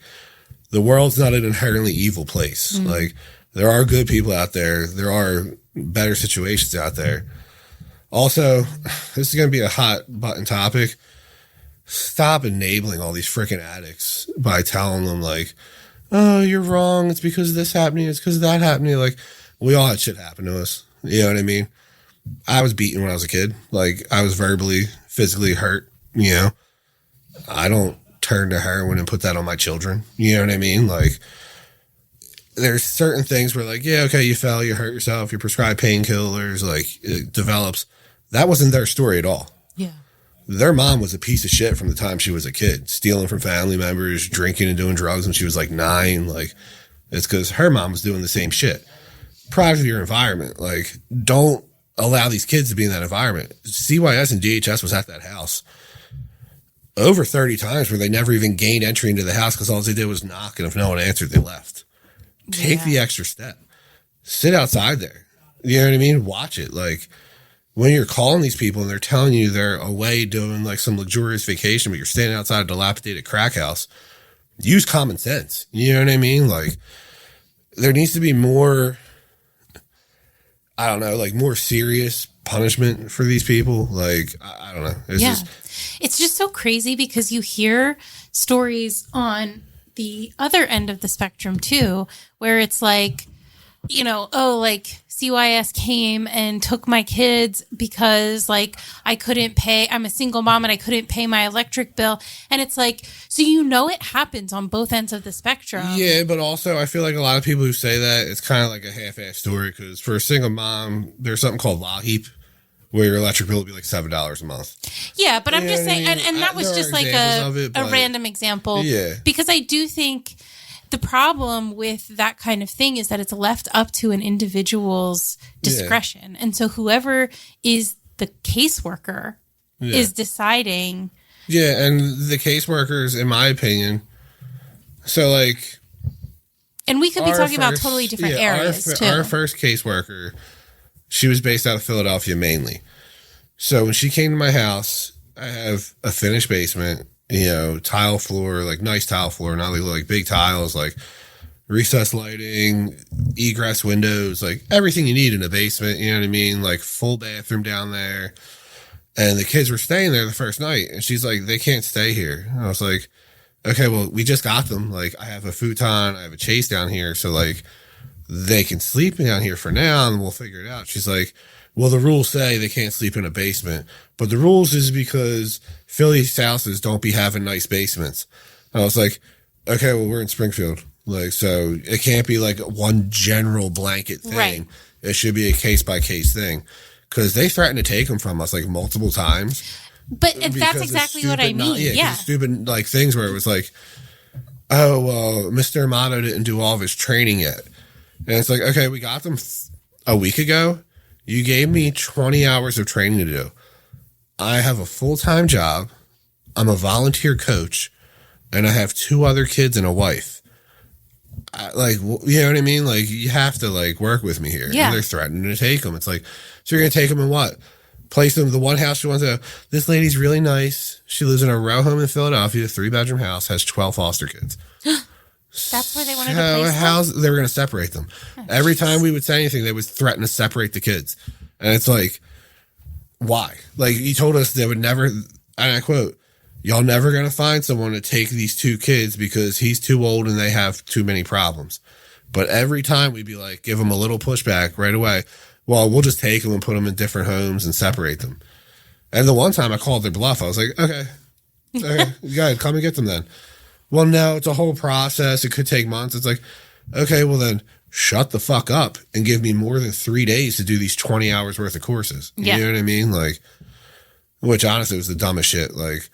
the world's not an inherently evil place. Like there are good people out there. There are better situations out there. Also, this is going to be a hot button topic. Stop enabling all these freaking addicts by telling them like, oh, you're wrong. It's because of this happening. It's because of that happening. Like we all had shit happen to us. You know what I mean? I was beaten when I was a kid. Like I was verbally, physically hurt, you know? I don't turn to heroin and put that on my children. You know what I mean? Like, there's certain things where, like, yeah, okay, you fell, you hurt yourself, you prescribed painkillers, like, it develops. That wasn't their story at all. Yeah. Their mom was a piece of shit from the time she was a kid, stealing from family members, drinking and doing drugs when she was like 9. Like, it's because her mom was doing the same shit. Product of your environment. Like, don't allow these kids to be in that environment. CYS and DHS was at that house over 30 times where they never even gained entry into the house because all they did was knock, and if no one answered, they left. Take the extra step. Sit outside there. You know what I mean? Watch it. Like, when you're calling these people and they're telling you they're away doing, like, some luxurious vacation, but you're standing outside a dilapidated crack house, use common sense. You know what I mean? Like, there needs to be more, I don't know, like, more serious punishment for these people. Like, I don't know. It's just so crazy because you hear stories on the other end of the spectrum too, where it's like, you know, oh, like CYS came and took my kids because like I couldn't pay. I'm a single mom and I couldn't pay my electric bill. And it's like, so you know, it happens on both ends of the spectrum. Yeah, but also I feel like a lot of people who say that, it's kind of like a half-assed story because for a single mom, there's something called law heap, where your electric bill will be like $7 a month. Yeah, but I'm just saying, and that was just like a random example. Yeah. Because I do think the problem with that kind of thing is that it's left up to an individual's discretion. And so whoever is the caseworker is deciding, Yeah, and the caseworkers, in my opinion, so like... And we could be talking about totally different areas, too. Our first caseworker, she was based out of Philadelphia mainly. So when she came to my house, I have a finished basement, tile floor, like nice tile floor, not like big tiles, like recessed lighting, egress windows, like everything you need in a basement, you know what I mean? Like full bathroom down there. And the kids were staying there the first night. And she's like, they can't stay here. And I was like, okay, well, we just got them. Like, I have a futon, I have a chase down here. So, like, they can sleep down here for now and we'll figure it out. She's like, well, the rules say they can't sleep in a basement. But the rules is because Philly's houses don't be having nice basements. And I was like, okay, well, we're in Springfield. Like, so it can't be like one general blanket thing. Right. It should be a case by case thing. Because they threatened to take them from us like multiple times. But that's exactly what I mean. Yeah. Stupid like things where it was like, oh, well, Mr. Amato didn't do all of his training yet. And it's like, okay, we got them a week ago. You gave me 20 hours of training to do. I have a full-time job. I'm a volunteer coach. And I have 2 other kids and a wife. You know what I mean? Like, you have to, like, work with me here. Yeah. And they're threatening to take them. It's like, so you're going to take them in what? Place them in the one house she wants to. This lady's really nice. She lives in a row home in Philadelphia, 3-bedroom house, has 12 foster kids. That's where they wanted to place them? They were going to separate them. Every time we would say anything, they would threaten to separate the kids. And it's like, why? Like, you told us they would never, and I quote, y'all never going to find someone to take these 2 kids because he's too old and they have too many problems. But every time we'd be like, give them a little pushback right away. Well, we'll just take them and put them in different homes and separate them. And the one time I called their bluff, I was like, okay, go ahead, come and get them then. Well, no, it's a whole process. It could take months. It's like, okay, well then shut the fuck up and give me more than 3 days to do these 20 hours worth of courses. You know what I mean? Like, which honestly was the dumbest shit. Like,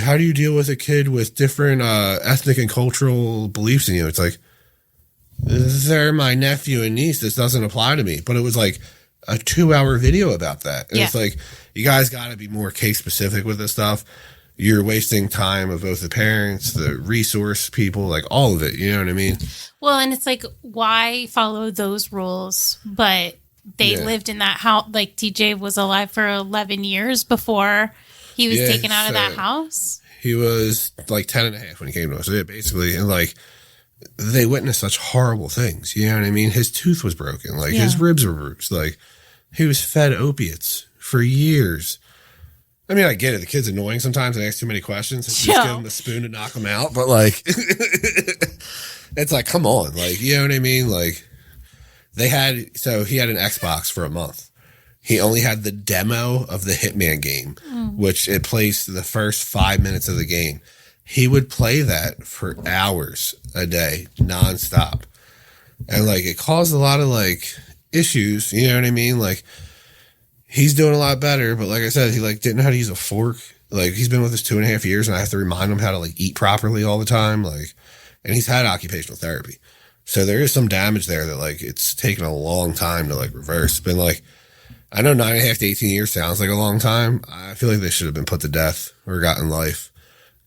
how do you deal with a kid with different ethnic and cultural beliefs in you? It's like, they're my nephew and niece. This doesn't apply to me. But it was like a 2-hour video about that. And it's like, you guys got to be more case specific with this stuff. You're wasting time of both the parents, the resource people, like all of it. You know what I mean? Well, and it's like, why follow those rules? But they lived in that house. Like, TJ was alive for 11 years before he was taken out of that house. He was like 10 and a half when he came to us. So basically, and like, they witnessed such horrible things. You know what I mean? His tooth was broken. Like, his ribs were bruised. Like, he was fed opiates for years. I mean, I get it. The kid's annoying sometimes and asks too many questions. Just give him a spoon to knock him out. But, like, it's like, come on. Like, you know what I mean? Like, he had an Xbox for a month. He only had the demo of the Hitman game, which it plays the first 5 minutes of the game. He would play that for hours a day, nonstop. And, like, it caused a lot of, like, issues. You know what I mean? Like, he's doing a lot better, but like I said, he, like, didn't know how to use a fork. Like, he's been with us 2.5 years, and I have to remind him how to, like, eat properly all the time. Like, and he's had occupational therapy. So there is some damage there that, like, it's taken a long time to, like, reverse. It's been, like, I know 9.5 to 18 years sounds like a long time. I feel like they should have been put to death or gotten life.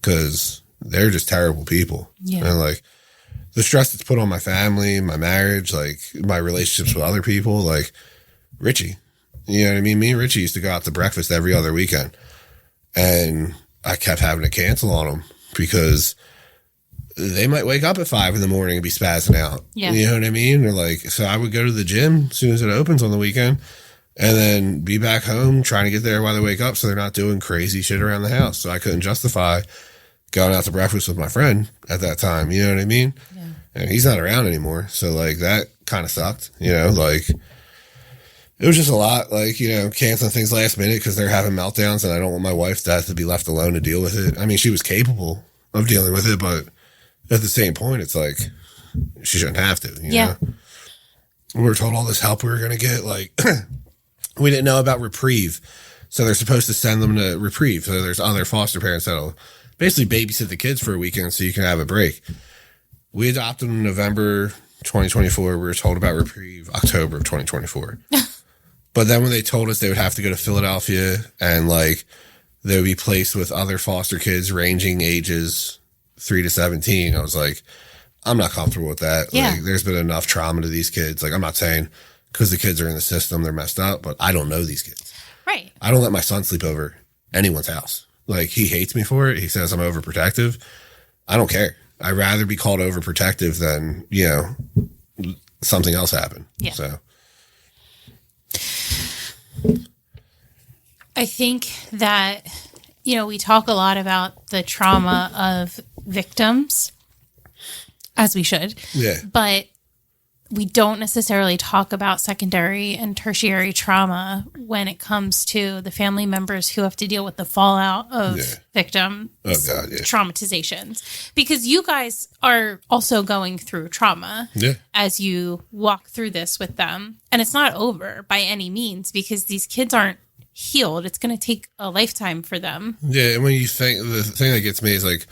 Because they're just terrible people. Yeah. And, like, the stress that's put on my family, my marriage, like, my relationships with other people, like, Richie. You know what I mean? Me and Richie used to go out to breakfast every other weekend. And I kept having to cancel on them because they might wake up at 5 in the morning and be spazzing out. Yeah. You know what I mean? Or, like, so I would go to the gym as soon as it opens on the weekend. And then be back home trying to get there while they wake up so they're not doing crazy shit around the house. So I couldn't justify going out to breakfast with my friend at that time. You know what I mean? Yeah. And he's not around anymore. So, like, that kind of sucked. You know, like, it was just a lot. Like, you know, canceling things last minute because they're having meltdowns and I don't want my wife to have to be left alone to deal with it. I mean, she was capable of dealing with it, but at the same point, it's like, she shouldn't have to, you know? We were told all this help we were going to get, like... We didn't know about Reprieve. So they're supposed to send them to Reprieve. So there's other foster parents that'll basically babysit the kids for a weekend so you can have a break. We adopted them in November 2024. We were told about Reprieve October of 2024. But then when they told us they would have to go to Philadelphia and, like, they would be placed with other foster kids ranging ages 3 to 17. I was like, I'm not comfortable with that. Yeah. Like, there's been enough trauma to these kids. Like, I'm not saying because the kids are in the system, they're messed up, but I don't know these kids. Right. I don't let my son sleep over anyone's house. Like, he hates me for it. He says I'm overprotective. I don't care. I'd rather be called overprotective than, something else happen. Yeah. So I think that, we talk a lot about the trauma of victims, as we should. Yeah. But we don't necessarily talk about secondary and tertiary trauma when it comes to the family members who have to deal with the fallout of victim traumatizations. Because you guys are also going through trauma as you walk through this with them. And it's not over by any means because these kids aren't healed. It's going to take a lifetime for them. Yeah, and when you think, the thing that gets me is like,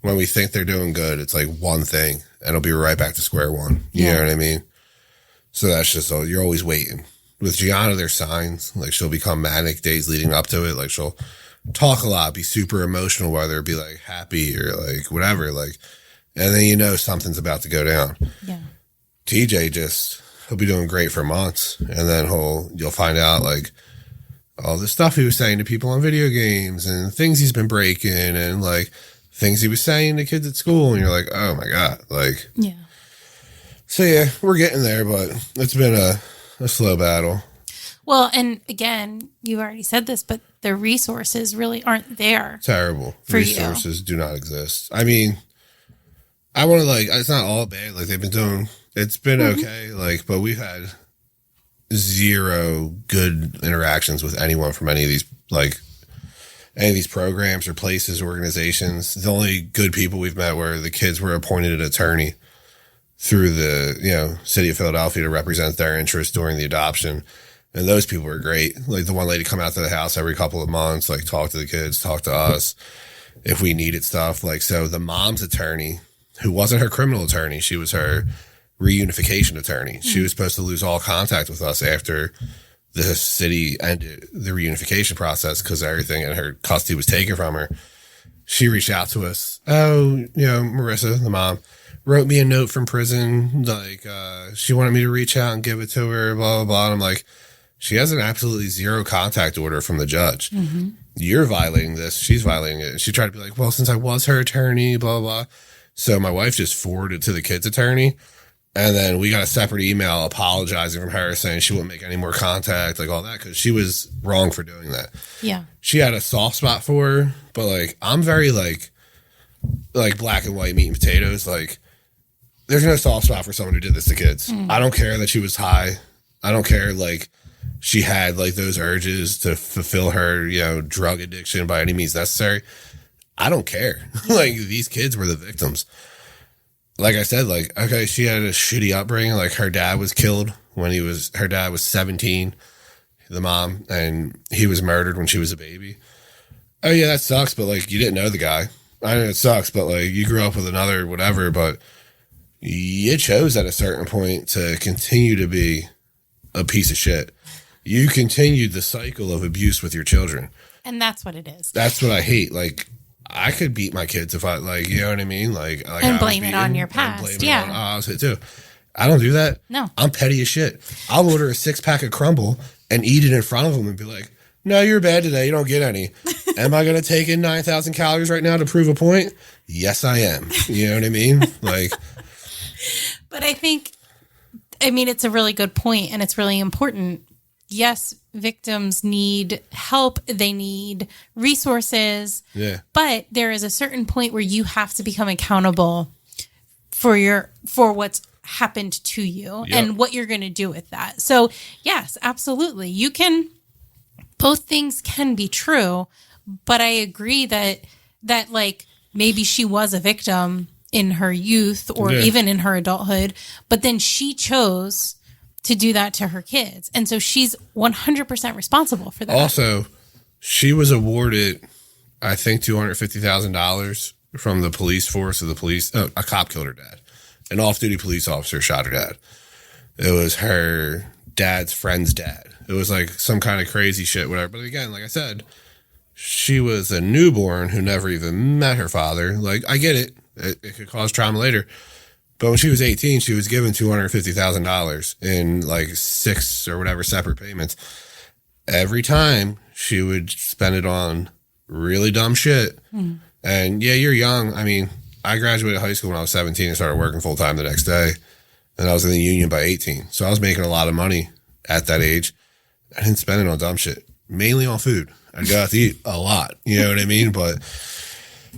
when we think they're doing good, it's like one thing, and it'll be right back to square one. You know what I mean? So that's just, you're always waiting. With Gianna, there's signs. Like, she'll become manic days leading up to it. Like, she'll talk a lot, be super emotional, whether it be like happy or like whatever. Like, and then something's about to go down. Yeah. TJ he'll be doing great for months, and then you'll find out like all the stuff he was saying to people on video games and things he's been breaking and like things he was saying to kids at school, and you're like, oh my God. Like, yeah. So yeah, we're getting there, but it's been a slow battle. Well, and again, you already said this, but the resources really aren't there. Terrible. Resources do not exist. I mean, I want to it's not all bad. Like, they've been doing, it's been okay. Like, but we've had zero good interactions with anyone from any of these programs or places, organizations. The only good people we've met were the kids were appointed an attorney through the, city of Philadelphia to represent their interests during the adoption. And those people were great. Like, the one lady come out to the house every couple of months, like, talk to the kids, talk to us if we needed stuff. Like, so the mom's attorney, who wasn't her criminal attorney, she was her reunification attorney. Mm-hmm. She was supposed to lose all contact with us after the city ended the reunification process because everything in her custody was taken from her. She reached out to us. Oh, Marissa, the mom, wrote me a note from prison. Like, she wanted me to reach out and give it to her, blah, blah, blah. And I'm like, she has an absolutely zero contact order from the judge. Mm-hmm. You're violating this. She's violating it. And she tried to be like, well, since I was her attorney, blah, blah, blah. So my wife just forwarded it to the kid's attorney. And then we got a separate email apologizing from her saying she wouldn't make any more contact, like all that, because she was wrong for doing that. Yeah. She had a soft spot for her, but like, I'm very like black and white meat and potatoes. Like, there's no soft spot for someone who did this to kids. Mm. I don't care that she was high. I don't care like she had like those urges to fulfill her, drug addiction by any means necessary. I don't care. Like, these kids were the victims. Like I said, like, okay, she had a shitty upbringing. Like, her dad was killed when her dad was 17, the mom, and he was murdered when she was a baby. Oh yeah, that sucks. But like, you didn't know the guy. I know it sucks, but like, you grew up with another whatever, but you chose at a certain point to continue to be a piece of shit. You continued the cycle of abuse with your children. And that's what it is. That's what I hate. Like, I could beat my kids if I, like, you know what I mean? Like and blame it on your past. Yeah. I was hit too. I don't do that. No. I'm petty as shit. I'll order a 6-pack of Crumble and eat it in front of them and be like, no, you're bad today. You don't get any. Am I going to take in 9,000 calories right now to prove a point? Yes, I am. You know what I mean? Like, but I mean, it's a really good point and it's really important. Yes, victims need help. They need resources. Yeah. But there is a certain point where you have to become accountable for what's happened to you and what you're going to do with that. So yes, absolutely. Both things can be true, but I agree that like maybe she was a victim in her youth or even in her adulthood, but then she chose to do that to her kids. And so she's 100% responsible for that. Also, she was awarded, I think, $250,000 from the police force of the police. Oh, a cop killed her dad. An off-duty police officer shot her dad. It was her dad's friend's dad. It was like some kind of crazy shit, whatever. But again, like I said, she was a newborn who never even met her father. Like, I get it. It could cause trauma later. But when she was 18, she was given $250,000 in like 6 or whatever separate payments. Every time she would spend it on really dumb shit. And yeah, you're young. I mean, I graduated high school when I was 17 and started working full time the next day. And I was in the union by 18. So I was making a lot of money at that age. I didn't spend it on dumb shit, mainly on food. I'd go out to eat a lot. You know what I mean? But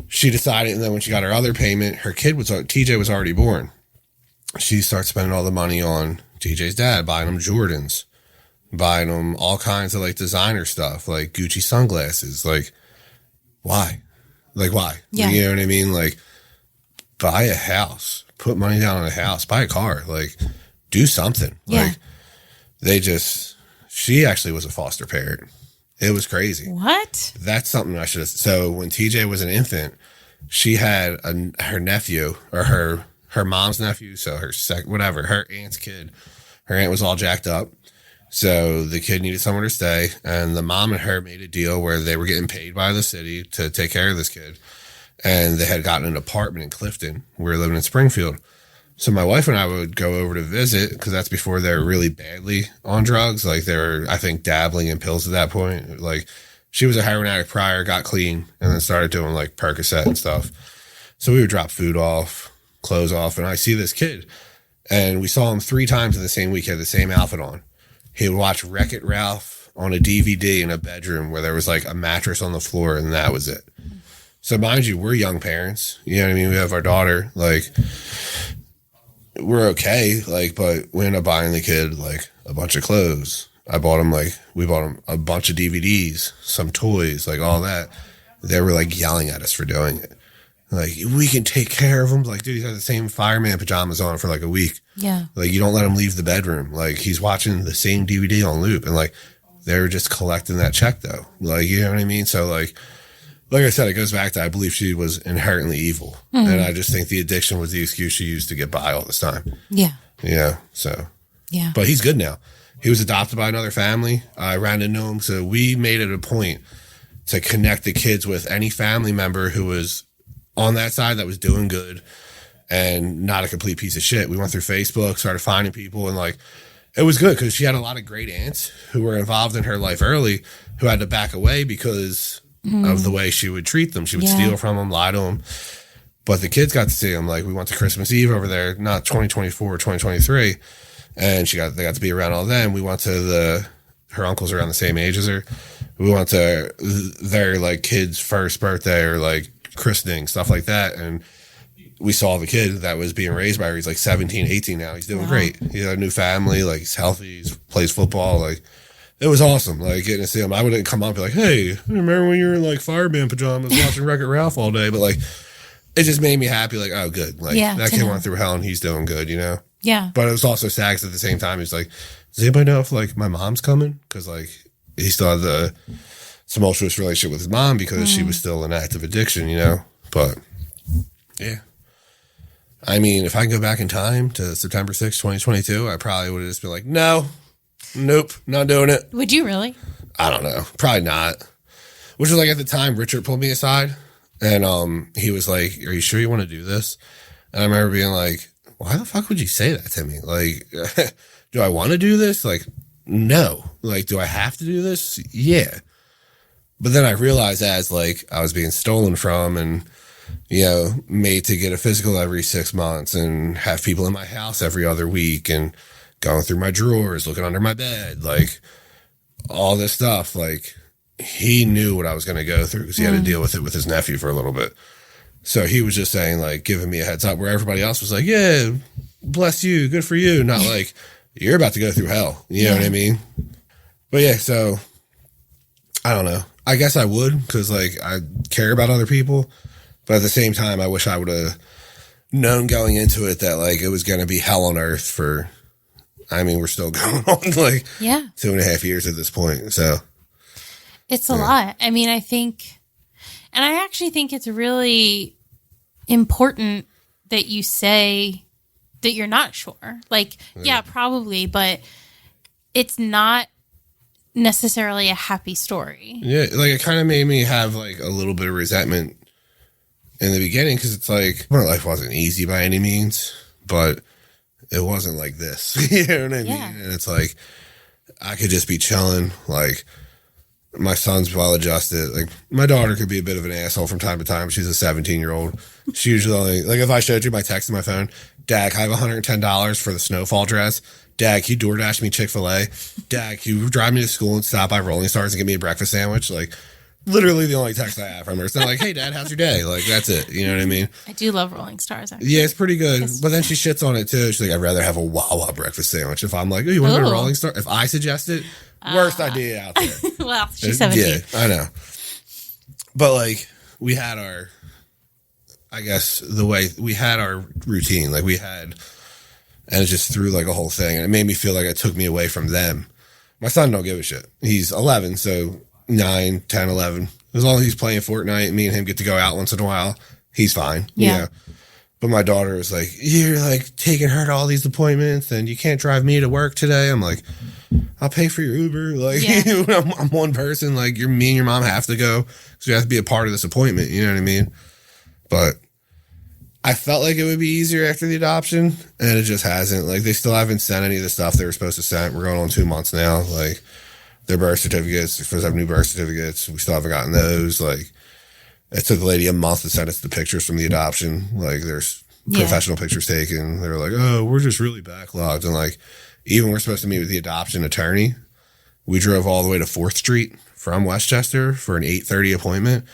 she decided, and then when she got her other payment, her kid was, TJ was already born. She started spending all the money on TJ's dad, buying him Jordans, buying him all kinds of like designer stuff, like Gucci sunglasses. Like, why? Like, why? Yeah. You know what I mean? Like, buy a house, put money down on a house, buy a car, like, do something. Yeah. Like, she actually was a foster parent. It was crazy. What? That's something I should have. So when TJ was an infant, she had her nephew, or her mom's nephew, so her her aunt's kid. Her aunt was all jacked up. So the kid needed somewhere to stay, and the mom and her made a deal where they were getting paid by the city to take care of this kid. And they had gotten an apartment in Clifton. We were living in Springfield. So my wife and I would go over to visit, because that's before they were really badly on drugs. Like, they were, I think, dabbling in pills at that point. Like, she was a heroin addict prior, got clean, and then started doing like Percocet and stuff. So we would drop food off, clothes off, and I see this kid. And we saw him 3 times in the same week. He had the same outfit on. He would watch Wreck-It Ralph on a DVD in a bedroom where there was like a mattress on the floor, and that was it. So mind you, we're young parents. You know what I mean? We have our daughter. Like, we're okay. Like, but we ended up buying the kid like a bunch of clothes. We bought him a bunch of DVDs, some toys, like all that. They were like yelling at us for doing it. Like, we can take care of him. Like, dude, he's had the same fireman pajamas on for like a week. Yeah. Like, you don't let him leave the bedroom. Like, he's watching the same DVD on loop. And like, they're just collecting that check though. Like, you know what I mean? So like I said, it goes back to, I believe she was inherently evil. And I just think the addiction was the excuse she used to get by all this time. Yeah. Yeah. So, yeah. But he's good now. He was adopted by another family. I ran into him. So we made it a point to connect the kids with any family member who was on that side that was doing good and not a complete piece of shit. We went through Facebook, started finding people, and like, it was good because she had a lot of great aunts who were involved in her life early who had to back away because of the way she would treat them. She would steal from them, lie to them. But the kids got to see them. Like, we went to Christmas Eve over there, not 2024, 2023. And they got to be around all them. We went to her uncles around the same age as her. We went to their like kids' first birthday or like christening, stuff like that. And we saw the kid that was being raised by her. He's like 17, 18 now. He's doing great. He had a new family. Like, he's healthy. He plays football. Like, it was awesome. Like, getting to see him. I wouldn't come up and be like, hey, remember when you were in like fireman pajamas watching Wreck-It Ralph all day? But like, it just made me happy. Like, oh, good. Like, that kid went through hell and he's doing good, you know? Yeah. But it was also sad 'cause at the same time, he's like, does anybody know if like my mom's coming? Because like, he still had the tumultuous relationship with his mom because she was still in active addiction, you know? But yeah. I mean, if I can go back in time to September 6th, 2022, I probably would have just been like, nope, not doing it. Would you really? I don't know. Probably not. Which was like, at the time, Richard pulled me aside and he was like, are you sure you want to do this? And I remember being like, why the fuck would you say that to me? Like, do I want to do this? Like, no. Like, do I have to do this? Yeah. But then I realized as like I was being stolen from and, you know, made to get a physical every 6 months and have people in my house every other week and going through my drawers, looking under my bed, like all this stuff. Like, he knew what I was going to go through because he had to deal with it with his nephew for a little bit. So he was just saying, like, giving me a heads up where everybody else was like, yeah, bless you, good for you. Not like, you're about to go through hell. You know what I mean? But yeah, so I don't know. I guess I would because, like, I care about other people. But at the same time, I wish I would have known going into it that, like, it was going to be hell on earth for, I mean, we're still going on, like, 2.5 years at this point. So it's a lot. I mean, I think, and I actually think it's really important that you say that you're not sure. Like, yeah, probably, but it's not necessarily a happy story. Yeah, like it kind of made me have like a little bit of resentment in the beginning because it's like my life wasn't easy by any means, but it wasn't like this. You know what I mean? And it's like I could just be chilling. Like my son's well adjusted. Like my daughter could be a bit of an asshole from time to time. She's a 17-year-old. She usually only, like if I showed you my text on my phone, Dad, I have $110 for the snowfall dress. Dad, can you DoorDash me Chick-fil-A? Dad, can you drive me to school and stop by Rolling Stars and get me a breakfast sandwich? Like, literally the only text I have from her. It's not like, hey, Dad, how's your day? Like, that's it. You know what I mean? I do love Rolling Stars, actually. Yeah, it's pretty good. But then she shits on it, too. She's like, I'd rather have a Wawa breakfast sandwich. If I'm like, oh, you want to go to Rolling Star? If I suggest it, worst idea out there. Well, she's 17. Yeah, I know. But, like, we had our, I guess, the way, we had our routine. Like, we had... And it just threw like a whole thing. And it made me feel like it took me away from them. My son don't give a shit. He's 11, so 9, 10, 11. As long as he's playing Fortnite, me and him get to go out once in a while, he's fine. Yeah. You know? But my daughter was like, you're like taking her to all these appointments and you can't drive me to work today. I'm like, I'll pay for your Uber. Like, I'm one person. Like, me and your mom have to go. So you have to be a part of this appointment. You know what I mean? But I felt like it would be easier after the adoption, and it just hasn't. Like, they still haven't sent any of the stuff they were supposed to send. We're going on 2 months now. Like, their birth certificates, they're supposed to have new birth certificates. We still haven't gotten those. Like, it took the lady a month to send us the pictures from the adoption. Like, there's professional pictures taken. They were like, oh, we're just really backlogged. And, like, even we're supposed to meet with the adoption attorney. We drove all the way to 4th Street from Westchester for an 8:30 appointment.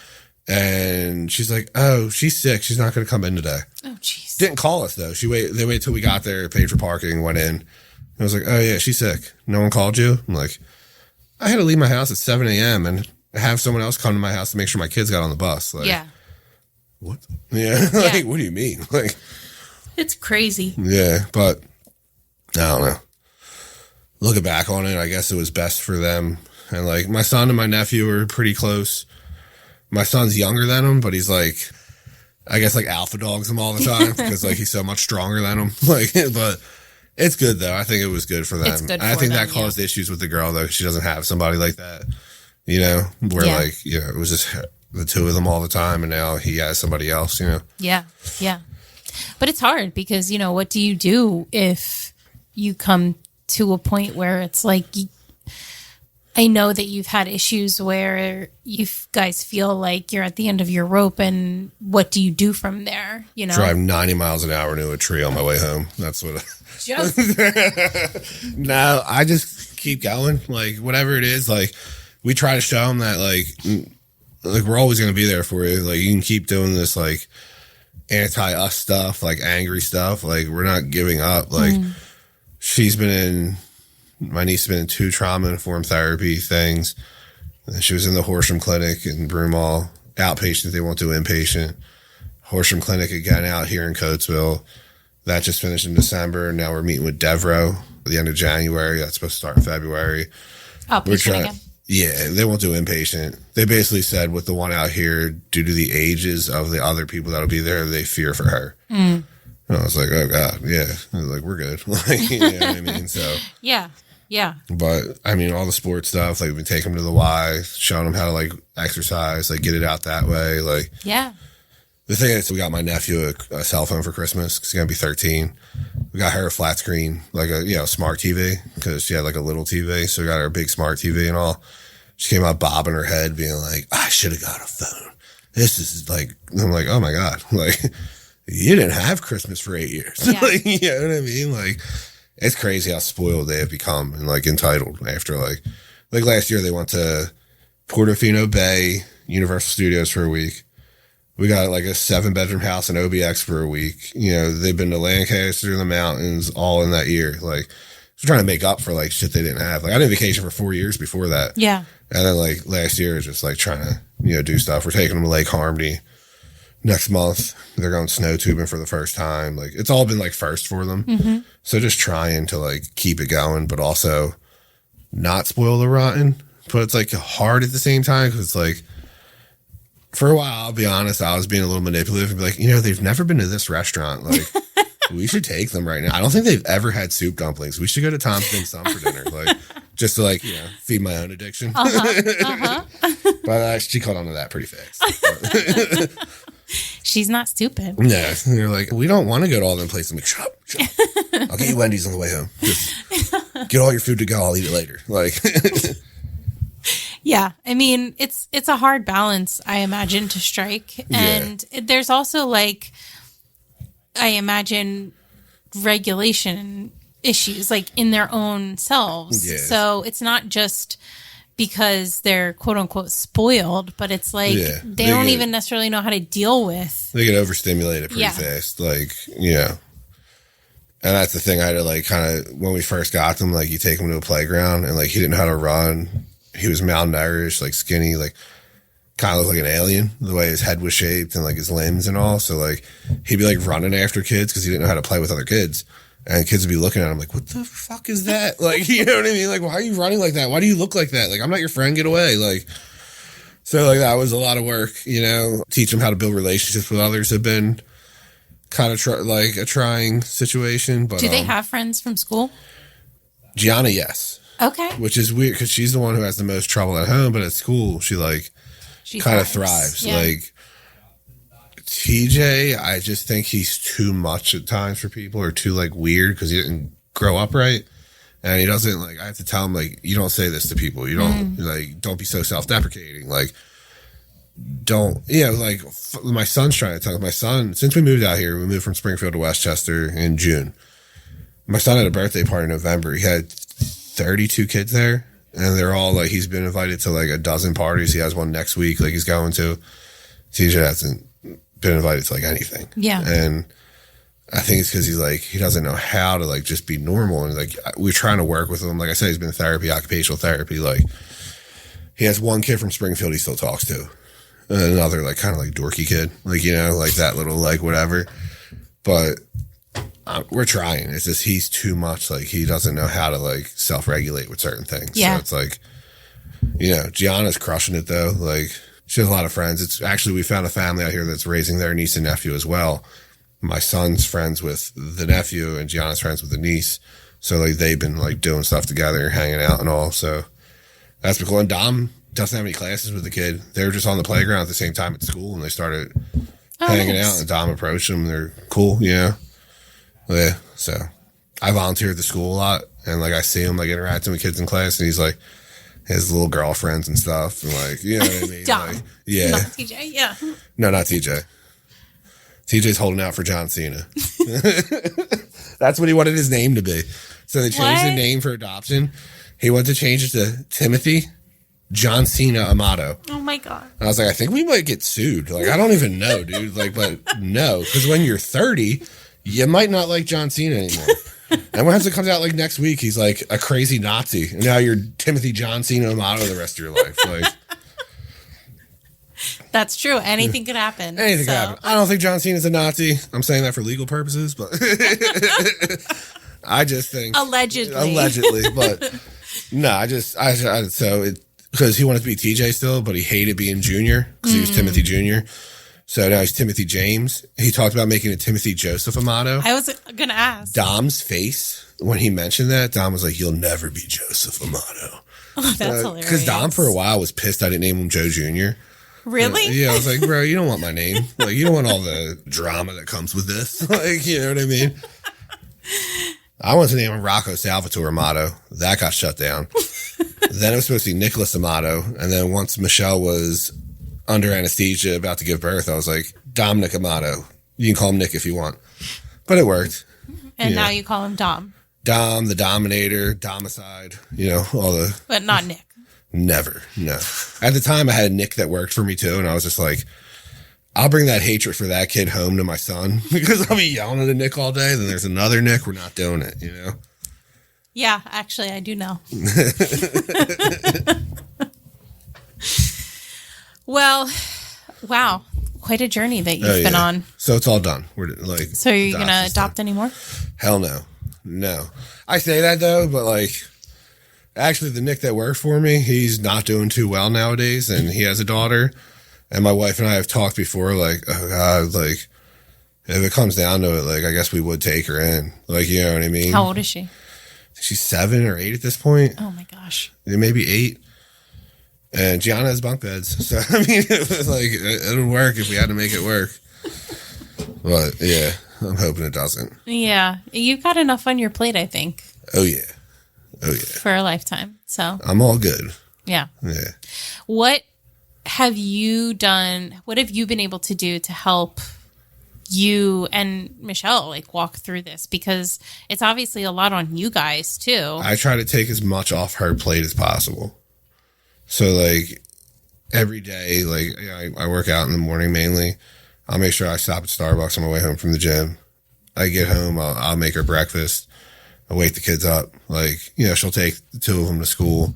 And she's like, oh, she's sick. She's not going to come in today. Oh, jeez. Didn't call us, though. They waited till we got there, paid for parking, went in. I was like, oh, yeah, she's sick. No one called you? I'm like, I had to leave my house at 7 a.m. and have someone else come to my house to make sure my kids got on the bus. Like, yeah. What? Yeah. Like, what do you mean? Like, it's crazy. Yeah, but I don't know. Looking back on it, I guess it was best for them. And, like, my son and my nephew are pretty close. My son's younger than him, but he's like, I guess like alpha dogs him all the time because like he's so much stronger than him. Like, but it's good though. I think it was good for them. It's good I think them, that caused issues with the girl though. She doesn't have somebody like that, you know, where like, you know, it was just the two of them all the time. And now he has somebody else, you know? Yeah. Yeah. But it's hard because, you know, what do you do if you come to a point where it's like, I know that you've had issues where you guys feel like you're at the end of your rope, and what do you do from there? You know, drive 90 miles an hour into a tree on my way home. That's what. No, I just keep going. Like whatever it is, like we try to show them that like we're always going to be there for you. Like you can keep doing this like anti-us stuff, like angry stuff. Like we're not giving up. Like my niece has been in 2 trauma-informed therapy things. She was in the Horsham Clinic in Broomall. Outpatient, they won't do inpatient. Horsham Clinic again out here in Coatesville. That just finished in December. Now we're meeting with Devro at the end of January. That's supposed to start in February. Outpatient again? Yeah, they won't do inpatient. They basically said with the one out here, due to the ages of the other people that'll be there, they fear for her. And I was like, oh, God, yeah. I was like, we're good. Like, you know what I mean? So yeah. Yeah. But I mean, all the sports stuff, like we take them to the Y, showing them how to like exercise, like get it out that way. Like, yeah. The thing is, we got my nephew a cell phone for Christmas because he's going to be 13. We got her a flat screen, like a smart TV because she had like a little TV. So we got her a big smart TV and all. She came out bobbing her head being like, I should have got a phone. This is like, I'm like, oh my God. Like, you didn't have Christmas for 8 years. Yeah. Like, you know what I mean? Like, it's crazy how spoiled they have become and like entitled after like last year they went to Portofino Bay, Universal Studios for a week. We got like a 7-bedroom house in OBX for a week. You know, they've been to Lancaster in the mountains all in that year. Like, they're trying to make up for like shit they didn't have. Like, I did vacation for 4 years before that. Yeah. And then like last year, just like trying to, you know, do stuff. We're taking them to Lake Harmony next month. They're going snow tubing for the first time. Like, it's all been like first for them. So just trying to like keep it going, but also not spoil the rotten. But it's like hard at the same time because it's like, for a while, I'll be honest, I was being a little manipulative and be like, you know, they've never been to this restaurant. Like, we should take them right now. I don't think they've ever had soup dumplings. We should go to Tom's Dim Sum for dinner. Like, just to like, feed my own addiction. But she caught on to that pretty fast. She's not stupid. Yeah. And they're like, we don't want to go to all them places. I'm like, shut up. I'll get you Wendy's on the way home. Just get all your food to go. I'll eat it later. Like, yeah. I mean, it's a hard balance, I imagine, to strike. And there's also like, I imagine, regulation issues like in their own selves. Yeah. So it's not just because they're quote unquote spoiled, but it's like they don't even necessarily know how to deal with. They get overstimulated pretty fast. Like, and that's the thing. I had to like kind of, when we first got them, like you take him to a playground and like he didn't know how to run. He was malnourished, like skinny, like kind of looked like an alien, the way his head was shaped and like his limbs and all. So like he'd be like running after kids because he didn't know how to play with other kids. And kids would be looking at him like, what the fuck is that? Like, you know what I mean? Like, why are you running like that? Why do you look like that? Like, I'm not your friend. Get away. Like, so like that was a lot of work, Teach them how to build relationships with others have been kind of like a trying situation. But do they have friends from school? Gianna, yes. Okay. Which is weird because she's the one who has the most trouble at home, but at school she kind of thrives. Yeah. Like TJ, I just think he's too much at times for people, or too like weird because he didn't grow up right, and he doesn't like. I have to tell him like, you don't say this to people. You don't like. Don't be so self-deprecating. Like, don't like. My son's trying to tell my son, since we moved out here. We moved from Springfield to Westchester in June. My son had a birthday party in November. He had 32 kids there, and they're all like, he's been invited to like a dozen parties. He has one next week. Like he's going to. TJ hasn't been invited to like anything. Yeah. And I think it's because he's like, he doesn't know how to like just be normal. And like, we're trying to work with him. Like I said, he's been in therapy, occupational therapy. Like he has one kid from Springfield he still talks to. And another like kind of like dorky kid. Like, like that little like whatever. But we're trying. It's just, he's too much. Like he doesn't know how to like self-regulate with certain things. Yeah. So it's like, Gianna's crushing it though. Like, she has a lot of friends. It's actually, we found a family out here that's raising their niece and nephew as well. My son's friends with the nephew and Gianna's friends with the niece. So like they've been like doing stuff together, hanging out and all. So that's been cool. And Dom doesn't have any classes with the kid. They were just on the playground at the same time at school, and they started hanging out, and Dom approached them. They're cool, Yeah. So I volunteer at the school a lot, and like I see him like interacting with kids in class, and he's like, his little girlfriends and stuff, and like, you know what I mean? Dom. Like, yeah. Not TJ, yeah. No, not TJ. TJ's holding out for John Cena. That's what he wanted his name to be. So they changed the name for adoption. He wanted to change it to Timothy John Cena Amato. Oh my God. And I was like, I think we might get sued. Like, I don't even know, dude. Like, but no, because when you're 30, you might not like John Cena anymore. And once it comes out like next week, he's like a crazy Nazi. And now you're Timothy John Cena Amato the rest of your life. Like, that's true. Anything could happen. Anything could happen. I don't think John Cena's a Nazi. I'm saying that for legal purposes, but I just think allegedly, but no, because he wanted to be TJ still, but he hated being Junior because he was Timothy Jr. So now he's Timothy James. He talked about making it Timothy Joseph Amato. I was going to ask. Dom's face, when he mentioned that, Dom was like, you'll never be Joseph Amato. Oh, that's hilarious. Because Dom, for a while, was pissed I didn't name him Joe Jr. Really? Yeah, I was like, bro, you don't want my name. Like, you don't want all the drama that comes with this. Like, you know what I mean? I wanted to name him Rocco Salvatore Amato. That got shut down. Then it was supposed to be Nicholas Amato. And then once Michelle was under anesthesia about to give birth, I was like, Dominic Amato. You can call him Nick if you want. But it worked. And now you call him Dom. Dom, the Dominator, Domicide, all the... But not Nick. Never, no. At the time, I had a Nick that worked for me too, and I was just like, I'll bring that hatred for that kid home to my son because I'll be yelling at a Nick all day. Then there's another Nick. We're not doing it, Yeah, actually, I do know. Well, wow. Quite a journey that you've been on. So it's all done. We're like, so are you going to adopt anymore? Hell no. No. I say that though, but like, actually the Nick that worked for me, he's not doing too well nowadays, and he has a daughter. And my wife and I have talked before, like, oh God, like, if it comes down to it, like, I guess we would take her in. Like, you know what I mean? How old is she? She's 7 or 8 at this point. Oh my gosh. Maybe 8. And Gianna has bunk beds. So, I mean, it was like, it would work if we had to make it work. But, yeah, I'm hoping it doesn't. Yeah. You've got enough on your plate, I think. Oh, yeah. Oh, yeah. For a lifetime. So I'm all good. Yeah. Yeah. What have you done? What have you been able to do to help you and Michelle like walk through this? Because it's obviously a lot on you guys too. I try to take as much off her plate as possible. So like every day, like I work out in the morning mainly. I'll make sure I stop at Starbucks on my way home from the gym. I get home, I'll make her breakfast. I wake the kids up. Like, you know, she'll take the 2 of them to school.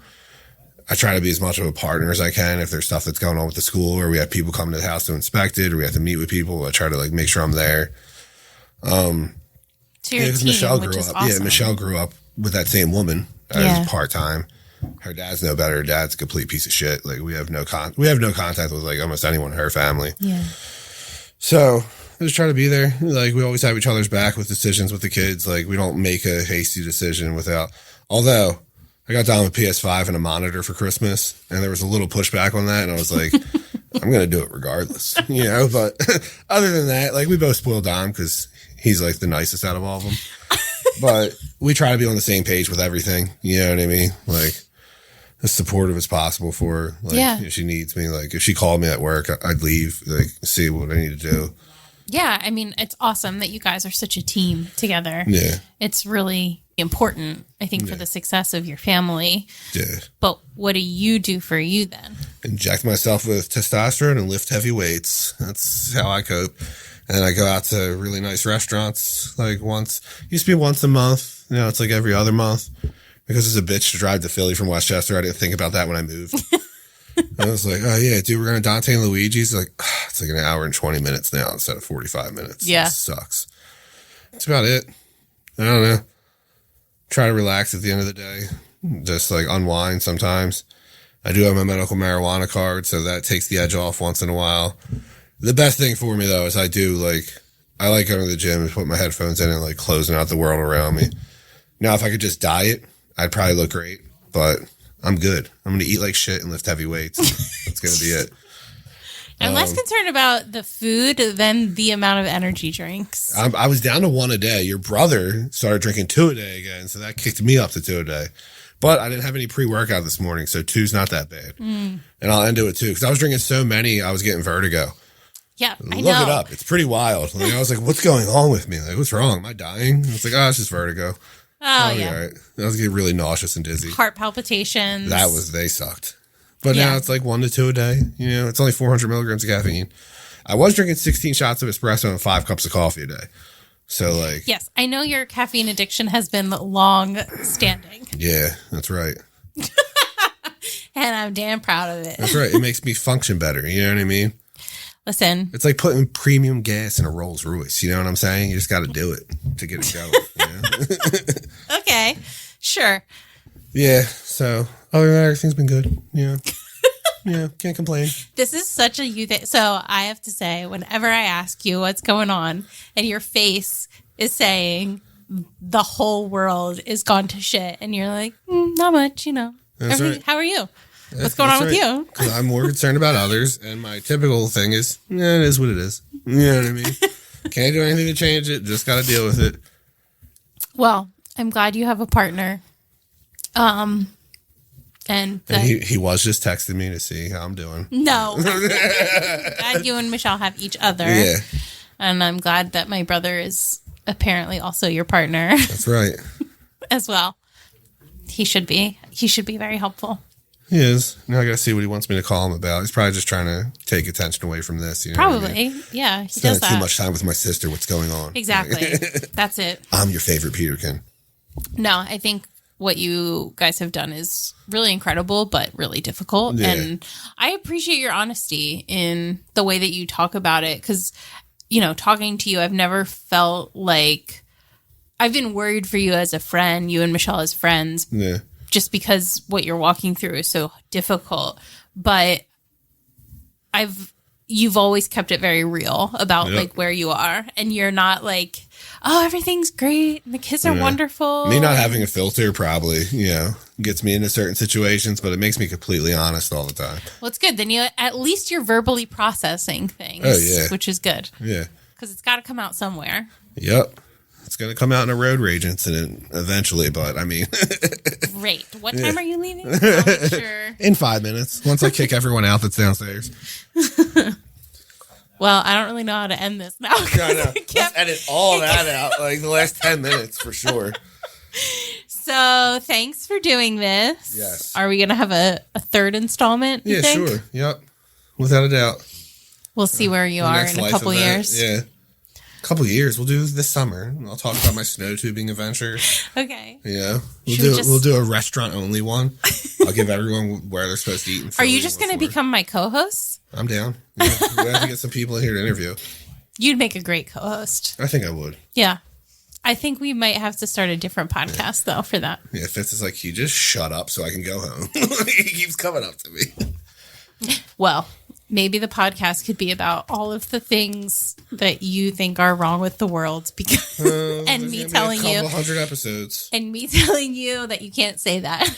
I try to be as much of a partner as I can if there's stuff that's going on with the school or we have people coming to the house to inspect it or we have to meet with people. I try to like make sure I'm there. To your team, Michelle which grew is up. awesome. Yeah, Michelle grew up with that same woman as part-time. Her dad's no better. Her dad's a complete piece of shit. Like we have no contact with like almost anyone in her family. Yeah. So I just try to be there. Like we always have each other's back with decisions with the kids. Like we don't make a hasty decision without, although I got down with PS5 and a monitor for Christmas and there was a little pushback on that. And I was like, I'm going to do it regardless, you know, but other than that, like we both spoiled Dom because he's like the nicest out of all of them, but we try to be on the same page with everything. You know what I mean? Like as supportive as possible for her. Like if she needs me, like if she called me at work, I'd leave, like see what I need to do. Yeah. I mean, it's awesome that you guys are such a team together. Yeah. It's really important, I think, for the success of your family. Yeah. But what do you do for you then? Inject myself with testosterone and lift heavy weights. That's how I cope. And I go out to really nice restaurants like used to be once a month. You know, it's like every other month. Because it's a bitch to drive to Philly from Westchester. I didn't think about that when I moved. I was like, oh yeah, dude, we're going to Dante and Luigi's. Like, it's like an hour and 20 minutes now instead of 45 minutes. Yeah. It sucks. That's about it. I don't know. Try to relax at the end of the day. Just like unwind sometimes. I do have my medical marijuana card, so that takes the edge off once in a while. The best thing for me though is I like going to the gym and put my headphones in and like closing out the world around me. Now, if I could just diet, I'd probably look great, but I'm good. I'm going to eat like shit and lift heavy weights. That's going to be it. I'm less concerned about the food than the amount of energy drinks. I was down to 1 a day. Your brother started drinking 2 a day again, so that kicked me up to 2 a day. But I didn't have any pre-workout this morning, so 2's not that bad. And I'll end it with 2 because I was drinking so many, I was getting vertigo. Yeah, I know. Look it up. It's pretty wild. Like, I was like, what's going on with me? Like, what's wrong? Am I dying? I was like, it's just vertigo. Oh, yeah. All right. I was getting really nauseous and dizzy. Heart palpitations. They sucked. But now it's like 1 to 2 a day. You know, it's only 400 milligrams of caffeine. I was drinking 16 shots of espresso and 5 cups of coffee a day. So like. Yes, I know your caffeine addiction has been long standing. Yeah, that's right. And I'm damn proud of it. That's right. It makes me function better. You know what I mean? Listen. It's like putting premium gas in a Rolls Royce. You know what I'm saying? You just got to do it to get it going. You know? Okay. Sure. Yeah. So other than that, everything's been good. Yeah. Yeah. Can't complain. This is such a you thing. So I have to say, whenever I ask you what's going on and your face is saying the whole world is gone to shit and you're like, not much, you know. That's right. How are you? What's going on with you? Because I'm more concerned about others, and my typical thing is, it is what it is. You know what I mean? Can't do anything to change it. Just got to deal with it. Well, I'm glad you have a partner. And he was just texting me to see how I'm doing. No. Glad you and Michelle have each other. Yeah. And I'm glad that my brother is apparently also your partner. That's right. As well. He should be. He should be very helpful. He is. Now I got to see what he wants me to call him about. He's probably just trying to take attention away from this. You know probably. What I mean? Yeah. He Spending does that. too much time with my sister. What's going on? Exactly. That's it. I'm your favorite Peterkin. No, I think what you guys have done is really incredible, but really difficult. Yeah. And I appreciate your honesty in the way that you talk about it. Because, you know, talking to you, I've never felt like I've been worried for you as a friend, you and Michelle as friends. Yeah. Just because what you're walking through is so difficult. But you've always kept it very real about like where you are, and you're not like, oh, everything's great and the kids are wonderful. Me not having a filter probably, gets me into certain situations, but it makes me completely honest all the time. Well, it's good. Then at least you're verbally processing things, which is good. Yeah. Because it's got to come out somewhere. Yep. It's going to come out in a road rage incident eventually, but I mean. Great. What time are you leaving? I'll make sure. In 5 minutes, once I kick everyone out that's downstairs. Well, I don't really know how to end this now. I know. Let's edit all that out, like the last 10 minutes for sure. So thanks for doing this. Yes. Are we going to have a third installment? Yeah, sure. Yep. Without a doubt. We'll see where you are in a couple years. Yeah. A couple years. We'll do this summer. I'll talk about my snow tubing adventure. Okay. Yeah. We'll do a restaurant only one. I'll give everyone where they're supposed to eat. Are you just going to become my co-host? I'm down. Yeah. We have to get some people in here to interview. You'd make a great co-host. I think I would. Yeah. I think we might have to start a different podcast, though, for that. Yeah, Fitz is like, you just shut up so I can go home. He keeps coming up to me. Well, maybe the podcast could be about all of the things that you think are wrong with the world, because and me telling you 100 episodes, and me telling you that you can't say that.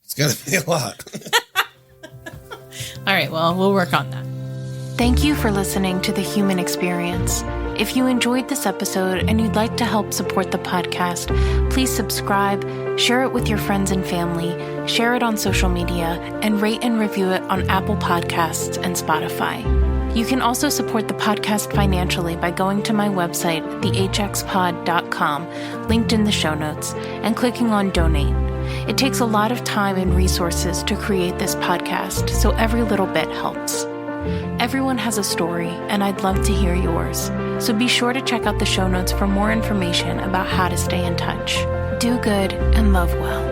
It's gonna be a lot. All right, well, we'll work on that. Thank you for listening to The Human Experience. If you enjoyed this episode and you'd like to help support the podcast, please subscribe, share it with your friends and family, share it on social media, and rate and review it on Apple Podcasts and Spotify. You can also support the podcast financially by going to my website, thehxpod.com, linked in the show notes, and clicking on Donate. It takes a lot of time and resources to create this podcast, so every little bit helps. Everyone has a story, and I'd love to hear yours. So be sure to check out the show notes for more information about how to stay in touch. Do good and love well.